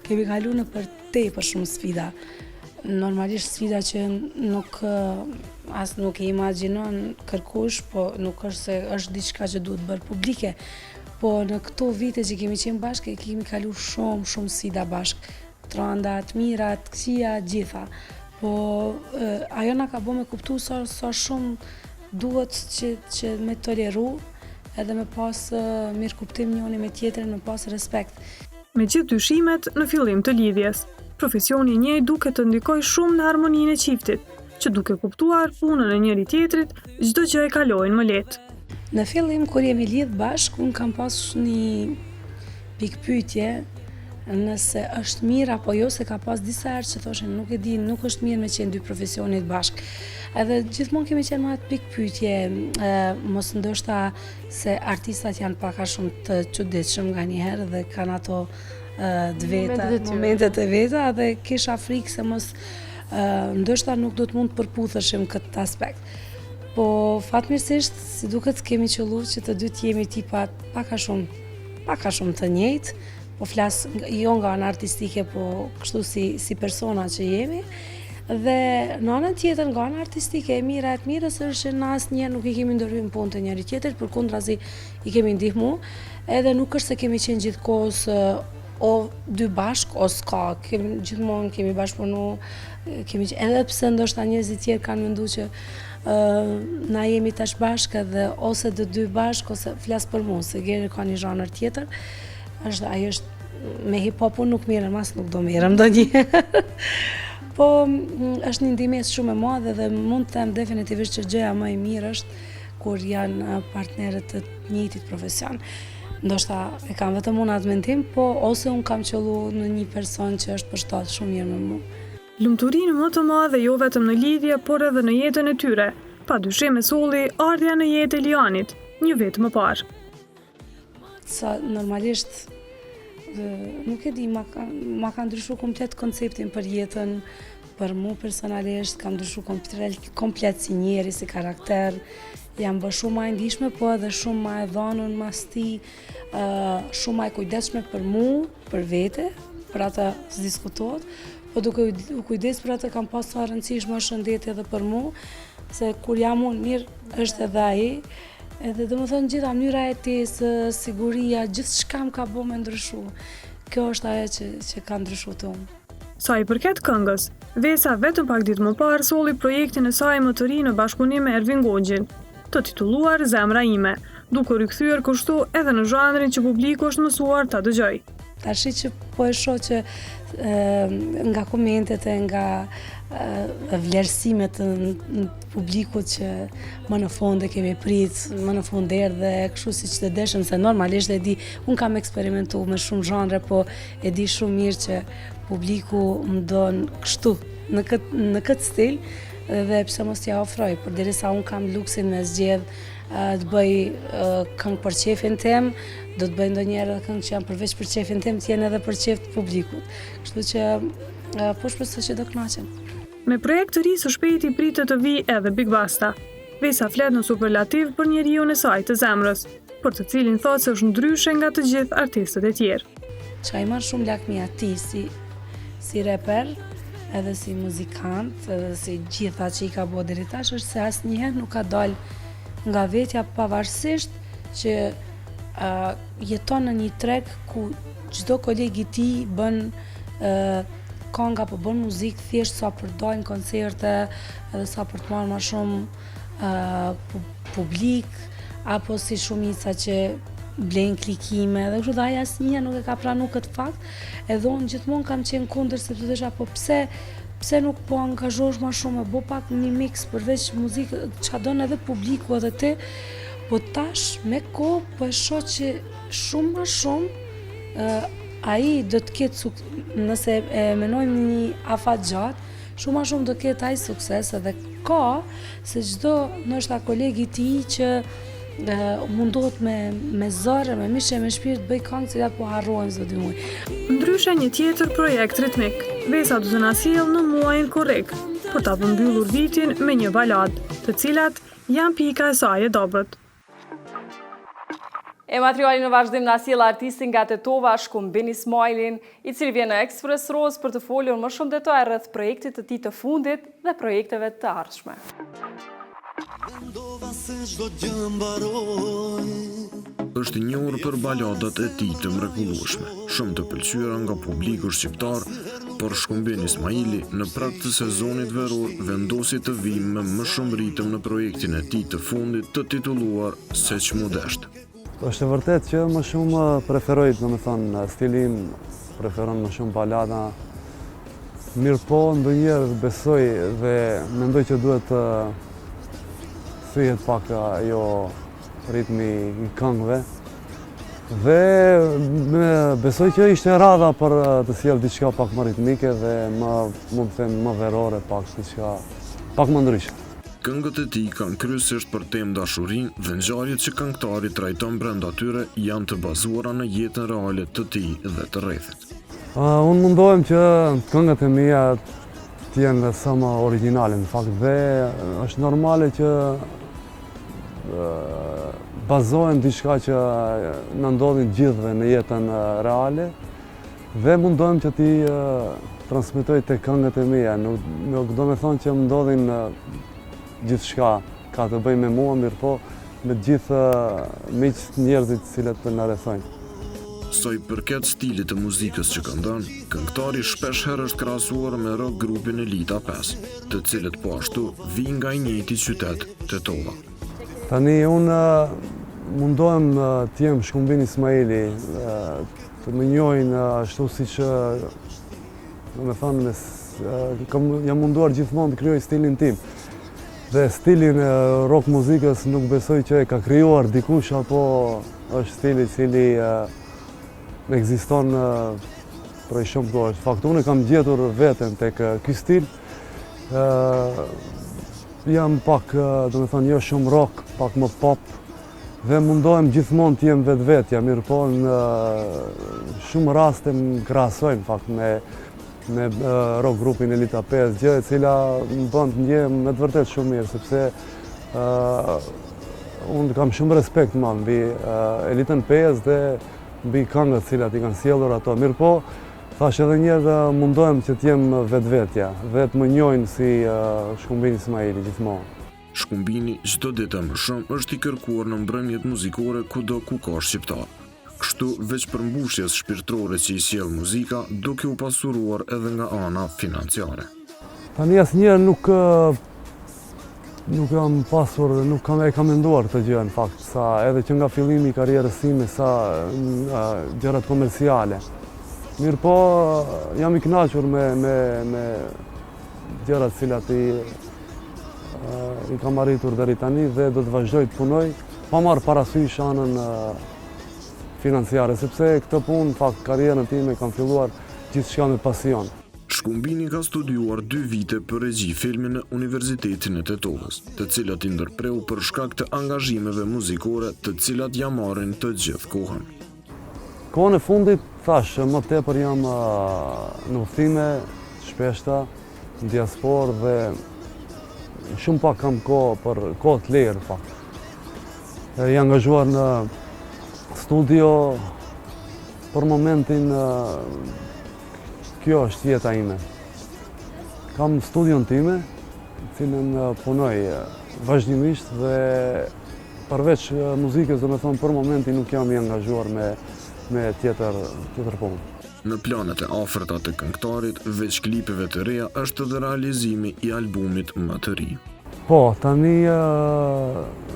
kemi kalu në për tepër shumë sfida. Normalisht sfida që nuk e imagjinon kërkush, po nuk është se është diçka që duhet bërë publike. Po në këto vite që kemi qenë bashkë, kemi kalu shumë sfida bashkë. Trandat, mirat, këqia, gjitha. Po ajo na ka bo me kuptu sa shumë duhet që me toleru edhe me pas mirë kuptim njëri me tjetrin, me pas respekt. Me gjithë dyshimet në fillim të lidhjes, profesioni i njëj duke të ndikoj shumë në harmoninë e çiftit, që duke kuptuar punën e njëri tjetrit, çdo gjë e kalojnë më lehtë. Në fillim, kur jemi lidh bashkë, unë kam pas një pikpyetje nëse është mirë apo jo, se ka pas disa herë që thoshin nuk e di, nuk është mirë me qenë dy profesionit bashkë. Edhe gjithmonë kemi qenë me atë pikpyetje, mos ndoshta se artistat janë pak a shumë të çuditshëm nganjëherë dhe kanë ato momentet e veta dhe kisha frikë se mos ndoshta nuk do të mund të përputheshim këtë aspekt. Po fatmirësisht, si duket kemi qëlluar që të dy të jemi tipa pak a shumë të njëjtë, po flas jo nga ana artistike, po kështu si persona që jemi. Dhe në anën tjetër nga ana artistike e mirës është që në asnjëherë nuk i kemi ndërhyjmë punë të njëri tjetrit, përkundrazi i kemi ndihmu, edhe nuk është se kemi qenë gjithkohës o dy bashk o s'ka, gjithmonë kemi bashkëpunu, edhe pse ndoshta njerëzit tjerë kanë menduar që na jemi tash bashkë dhe ose të dy bashkë ose flas për mua, se Geri ka një zhanër tjetër. Ajo është me hip-hopun nuk merrem as nuk do merrem ndonjëherë. Po është një ndihmës shumë e madhe dhe mund të them definitivisht që gjëja më e mirë është kur janë partnerët të njëjtit profesion. ndoshta e kam vetëm unë atë mendim, po ose unë kam qëllu në një person që është përshtatë shumë mirë me mua. Lumturinë më të madhe jo vetëm në lidhje, por edhe në jetën e tyre. Pa dyshim e solli ardhja në jetë e Lianit, një vit më parë. Sa normalisht nuk e di, ma ka ndryshu komplet konceptin për jetën, për mu personalisht, kam ndryshu komplet si njeri, si karakter, jam bë shumë ma e ndihshme, po edhe shumë ma e dhonën mas ti, shumë ma e kujdesshme për mu, për vete, për atë s'diskutohet, po duke u kujdes për atë kam pas sa rëndësishme shëndetje edhe për mu, se kur jam unë mirë është edhe ai, edhe dhe më thënë gjitha mënyra e tesë, siguria, gjithë shkam ka bo me ndryshu. Kjo është ajo që ka ndryshu të unë. Sa i përket këngës, Vesa vetëm pak ditë më parë solli projektin e saj më të ri në bashkëpunim me Ervin Goxhin, të titulluar Zemra ime, duke rikthyer kështu edhe në zhanrin që publiku është mësuar ta dëgjojë. Tashi që po e shoh që nga komentet e nga vlerësimet në publikut që më në fund e kemi prit, më në fund erdhe kështu siç të deshëm, se normalisht e di, unë kam eksperimentuar me shumë zhanre, po e di shumë mirë që publiku më don kështu, në këtë stil, dhe pse mos t'ja ofroj, por derisa unë kam luksin me zgjedh të bëj këngë për qefin tem, do të bëj ndonjëherë edhe këngë që janë përveç për qefin tem, të jenë edhe për qef të publikut. Kështu që po shpresoj që do kënaqen. Me projekt të ri së shpejti pritet të vijë edhe Big Basta. Vesa flet në superlativ për njeriun e saj të zemrës, për të cilin thotë se është ndryshe nga të gjithë artistët e tjerë. Çka i marr shumë lakmi atij si reper, edhe si muzikant, edhe si gjitha që i ka bërë deri tash, është se asnjëherë nuk ka dalë nga vetja, pavarësisht që jeton në një treg ku çdo koleg i tij bën kënga, po bën muzikë thjesht sa për dalë në koncerte, edhe sa për të marrë më shumë publik, apo si shumica që blen klikime, dhe kështu, dhe ai asnjëherë nuk e ka pranuar këtë fakt, edhe unë gjithmonë kam qenë kundër, sepse thosha, po pse nuk po angazhohesh më shumë, bo pak një mix përveç muzikë, çka don edhe publiku edhe ti, po tash me kohë po e shoh që shumë më shumë ai do të ketë nëse e menojmë një afat gjatë, shumë më shumë do ketë ai sukses, edhe ka se çdo ndoshta kolegi i tij që mundohet me zërë, me mishe, me shpirt bëj këngë cilat po harrohen çdo 2 muaj. Ndryshe një tjetër projekt ritmik, Vesa do të na sjellë në muajin korrik, për ta përmbyllur vitin me një baladë, të cilat janë pika e saj e dobët. E materiali në vazhdim na sjell artistin nga Tetova, Shkumbin Ismailin, i cili vjen në ExpressRozë për të folur më shumë detaje rreth projektit të tij të fundit dhe projekteve të ardhshme. Është i njohur për baladat e tij të mrekullueshme, shumë të pëlqyera nga publiku shqiptar, por Shkumbin Ismaili në prag të sezonit veror vendosi të vijë me më shumë ritëm në projektin e tij të fundit të titulluar Seç Modesht. Është e vërtet që më shumë preferoj, domethënë, stilin, preferon më shumë balada. Mirë po, ndonjëherë besoj dhe mendoj që duhet të thyhet pak ajo ritmi i këngëve. Dhe besoj që ishte radha për të sjellë diçka pak më ritmike dhe mund të them më verore, pak diçka pak më ndryshe. Këngët e tij kanë kryesisht për temë dashurinë dhe ngjarjet që këngëtari trajton brenda tyre janë të bazuara në jetën reale të tij dhe të rrethit. Unë mundohem që këngët e mia të jenë sa më origjinale në fakt, dhe është normale që bazohen diçka që na ndodhin gjithëve në jetën reale, dhe mundohem që ti transmetoj te këngët e mia. Nuk do me thonë që më ndodhin gjithçka ka të bëjë me mua, mirë po me gjithë miqtë njerëzit cilët na rrethojnë. Sa i përket stilit të muzikës që këndon, këngëtari shpesh herë është krahasuar me rock grupin Elita 5, të cilët po ashtu vijnë nga i njëjti qytet, Tetova. Tani unë mundohem të jem Shkumbin Ismaili, të më njohin ashtu siç do me thonë jam munduar gjithmonë të krijoj stilin tim. Dhe stilin e rock muzikës nuk besoj që e ka krijuar dikush, apo është stili cili ekziston prej shumë kohësh. Fakt, unë kam gjetur veten tek ky stil. Jam pak, jo shumë rock, pak më pop, dhe mundohem gjithmonë të jem vetvetja, mirë po në shumë raste më krahasojnë fakt me rock grupin Elita 5, gjë e cila më bën të ndjehem me të vërtetë shumë mirë, sepse unë kam shumë respekt mbi Elitën 5 dhe mbi këngët cilat i kanë sjellur ato. Mirë po, thash edhe njerë mundohem që t'jem vetvetja dhe të më njohin si Shkumbin Ismaili gjithmonë. Shkumbini çdo ditë më shumë është i kërkuar në mbrëmjet muzikore kudo ku ka shqiptar. Kështu veç përmbushjes shpirtërore që i sjell muzika, duke u pasuruar edhe nga ana financiare. Tani asnjëherë nuk kam pasur, e kam menduar këtë gjë në fakt, sa edhe që nga fillimi i karrierës time sa gjërat komerciale. Mirë po, jam i kënaqur me gjërat cilat i kam arritur deri tani dhe do të vazhdoj të punoj pa marrë parasysh anën financiare, sepse këtë punë, në fakt, karrierën time kam filluar gjithçka me pasion. Shkumbini ka studiuar 2 vite për regji filmi në Universitetin e Tetovës, të cilat i ndërpreu për shkak të angazhimeve muzikore të cilat ja marrin të gjithë kohën. Kohën e fundit, thash, më tepër jam në udhime shpeshta, në diasporë dhe shumë pak kam kohë të lirë, fakt. Jam angazhuar në studio, për momentin kjo është jeta ime. Kam studion time, cilën punoj vazhdimisht dhe përveç muzikës, do me thonë, për momentin nuk jam i angazhuar me tjetër punë. Në planet e afërta të këngëtarit, veç klipeve të reja, është edhe realizimi i albumit më të ri. Po, tani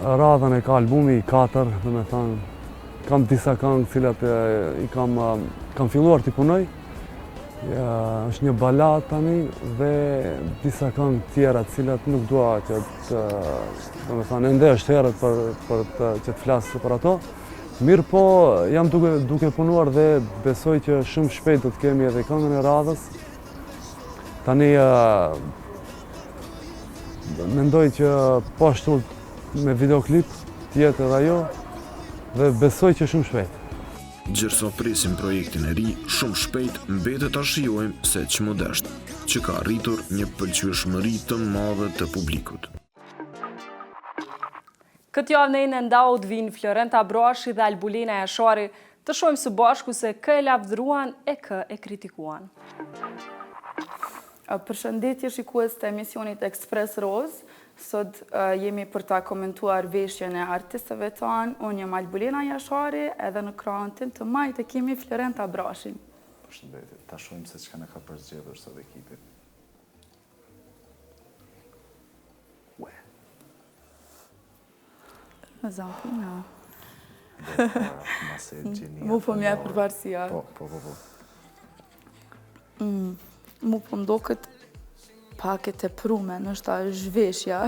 radhën e ka albumi i 4, do me thënë, kam disa këngë cilat i kam filluar t'i punoj. Është një balad tani dhe disa këngë tjera cilat nuk dua që do me thënë, ende është herët për që të flasë për ato. Mirë po, jam duke punuar dhe besoj që shumë shpejt do të kemi edhe këngën e radhës. Tani mendoj që po ashtu me videoklip tjetë edhe ajo dhe besoj që shumë shpejt. Gjërsa presim projektin e ri, shumë shpejt mbetet ta shijojmë se ç'modesht, që ka arritur një pëlqyeshmëri të madhe të publikut. Këtë javë në e ndaut vinë Florenta Brashi dhe Albulina Jashari të shojmë së bashku se kë e lavdruan e kë e kritikuan. Përshëndetje shikues të emisionit ExpressRozë. Sot jemi për ta komentuar veshjen e artistëve tanë. Unë jam Albulina Jashari edhe në krahun tim të majtë kemi Florenta Brashin. Përshëndetje, ta shohim se çka na ka përzgjedhur sot ekipi. Në zampina. Mase gjenia. Mu po mja përvarësia. Po. Mu po mdoket pak e teprume, nështë ta zhveshja.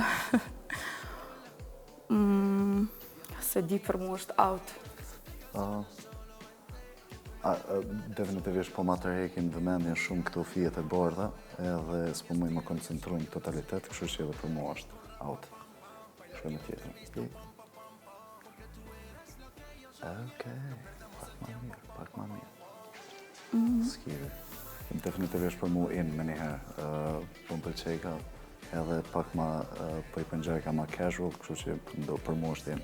Se di për mu është out. Definitivisht po ma tërhekin vëmendjen shumë këto fijet e bardha edhe s'po muj më koncentrujnë në totalitet, kështu që edhe për mu është out. Shkojmë tjetër. Okej, pak ma mirë. S'kire. Definitivisht për mu me njëherë, po më pëlqejka edhe pak ma, po i pëngjajka ma casual, kështu që për mu është in.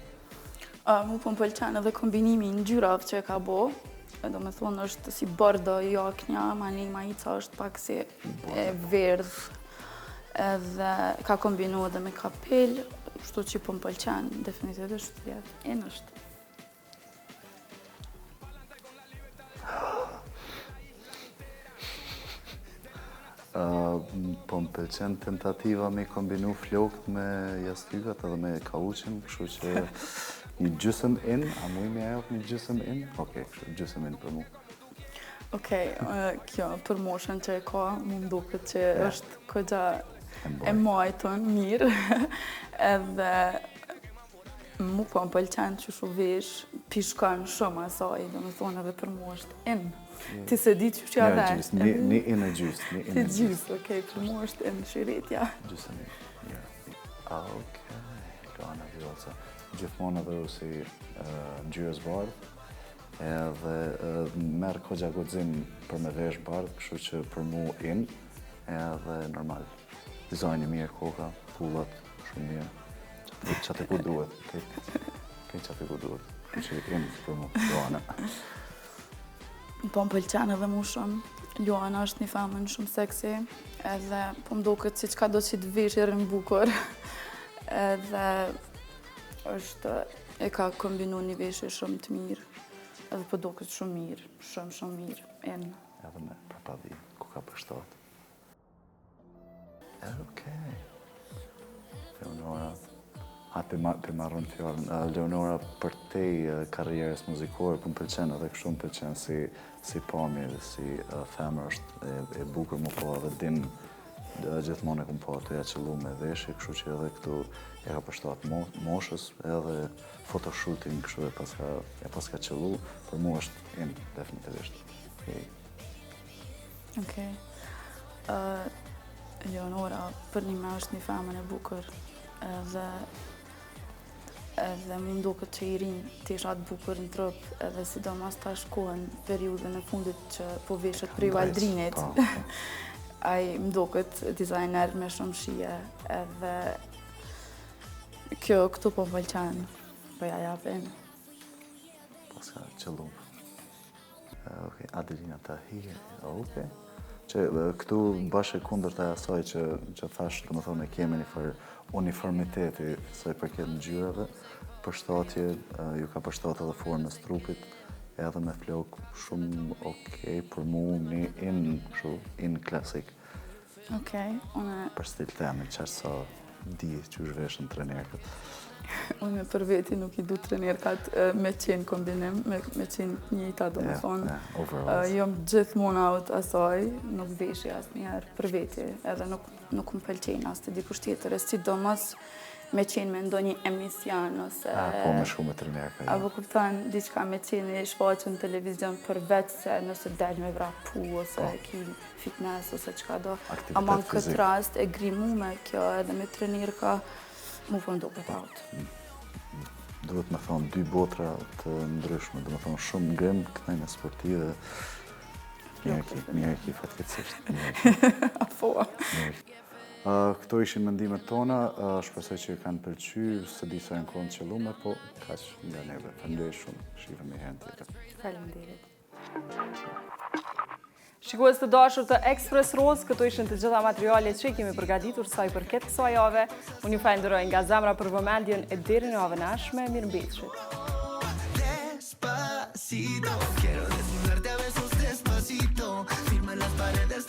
Mu po më pëlqen edhe kombinimi në gjyrave që e ka bo, do me thonë është si bordo jaknja, mani majica është pak si e verdh, edhe ka kombinu edhe me kapel, kështu që po më pëlqen, definitivisht in është. Po më pëlqen tentativa me kombinu flokët me jastykat edhe me kauqin, kështu që një gjysëm in, a muj me ajot një gjysëm in? Okej, kështu gjysëm in për mu. Okej, kjo për moshën që e ka, mu mduket që është këgja e majton mirë, edhe mu po më pëlqen që shu vesh, pishkan shumë asaj, do më thonë edhe për mu është in. Ti se di që ja dhe? Një in e gjys. Ti gjys, okej, për mu është in shiretja. Gjys e një. Okej, Luana Vjoca. Gjithmonë edhe si ngjyrës bardhë, edhe merë kogja guxim për me vesh bardhë, kështu që për mu in, edhe normal. Dizajni mirë, koka, pullat, shumë mirë. Qatë ku duhet, këtë qatë ku duhet, që in për mu, Luana. Po më pëlqen edhe mu shumë. Luana është një femën shumë seksi, edhe po më duket si qka do që të vesh e rrim bukur. Edhe është, e ka kombinu një veshje shumë të mirë, edhe po duket shumë mirë, shumë mirë. Edhe me përpadi, ku ka përshtat. Okej. Leonora, për marrën fjallën. Leonora, për tej karrierës muzikore, për më pëlqen edhe kështu më pëlqen si pamje dhe si femër është e bukur më po edhe din gjithmonë e kom po ato ja qëllu me veshje, kështu që edhe këtu e ka përshtat moshës edhe photoshooting kështu e paska qëllu, për mu është in, definitivisht. Okej. Leonora, për një me është një femën e bukur, edhe më ndoket që i rinë të isha të bukur në trup, edhe sidomos ta shkohen periudën e fundit që po veshet prej Valdrinit. Ai më ndoket dizajner me shumë shije, edhe këtu po pëlqen, po ja japin. Paska qëllu. Okej, Adelina Tahiri, okej. Që këtu bashkë kundër të asaj që thash, të më thonë, kemi një farë uniformiteti sa i përket ngjyrave, përshtatje, ju ka përshtat edhe formës trupit, edhe me flok shumë okej, për mu një in klasik. Okej, për stil temi, qashtë sa di që u zhveshën trenerkat. Unë për veti nuk i du trenerkat me qenë kombinim, me qenë njëta, do më thonë. Jom gjithmonë out asaj, nuk veshje asë njerë për veti, edhe nuk më pëlqenë asë të dikush tjetër, sidomos me qenë me ndo një emision, ose... Po me shku me trenerka, ja. Apo kuptan, diçka me qenë i shfaqën në televizion për vetë se nëse del me vrapu, ose ki fitness, ose qka do. Ama në këtë rast e grimu me kjo edhe me trenerka, mu po ndoket out. Duhet me thonë dy botra të ndryshme, duhet me thonë shumë ngrim, këtëjnë sportive, njërki fatkecisht. Apo. Këto ishin mendimet tona, shpresoj që ju kanë pëlqy, se di sa janë kohën qëllume, po kaq nga neve. Faleminderit shumë, shihemi një herë tjetër. Faleminderit. Shikues të dashur të ExpressRozë, këto ishin të gjitha materialet që kemi përgatitur sa i përket kësaj jave. Unë ju falenderoj nga zemra për vëmendjen e deri në javën e ardhshme. Mirëmbëjtje. Despacito, quiero desnudarte a besos despacito, firma las paredes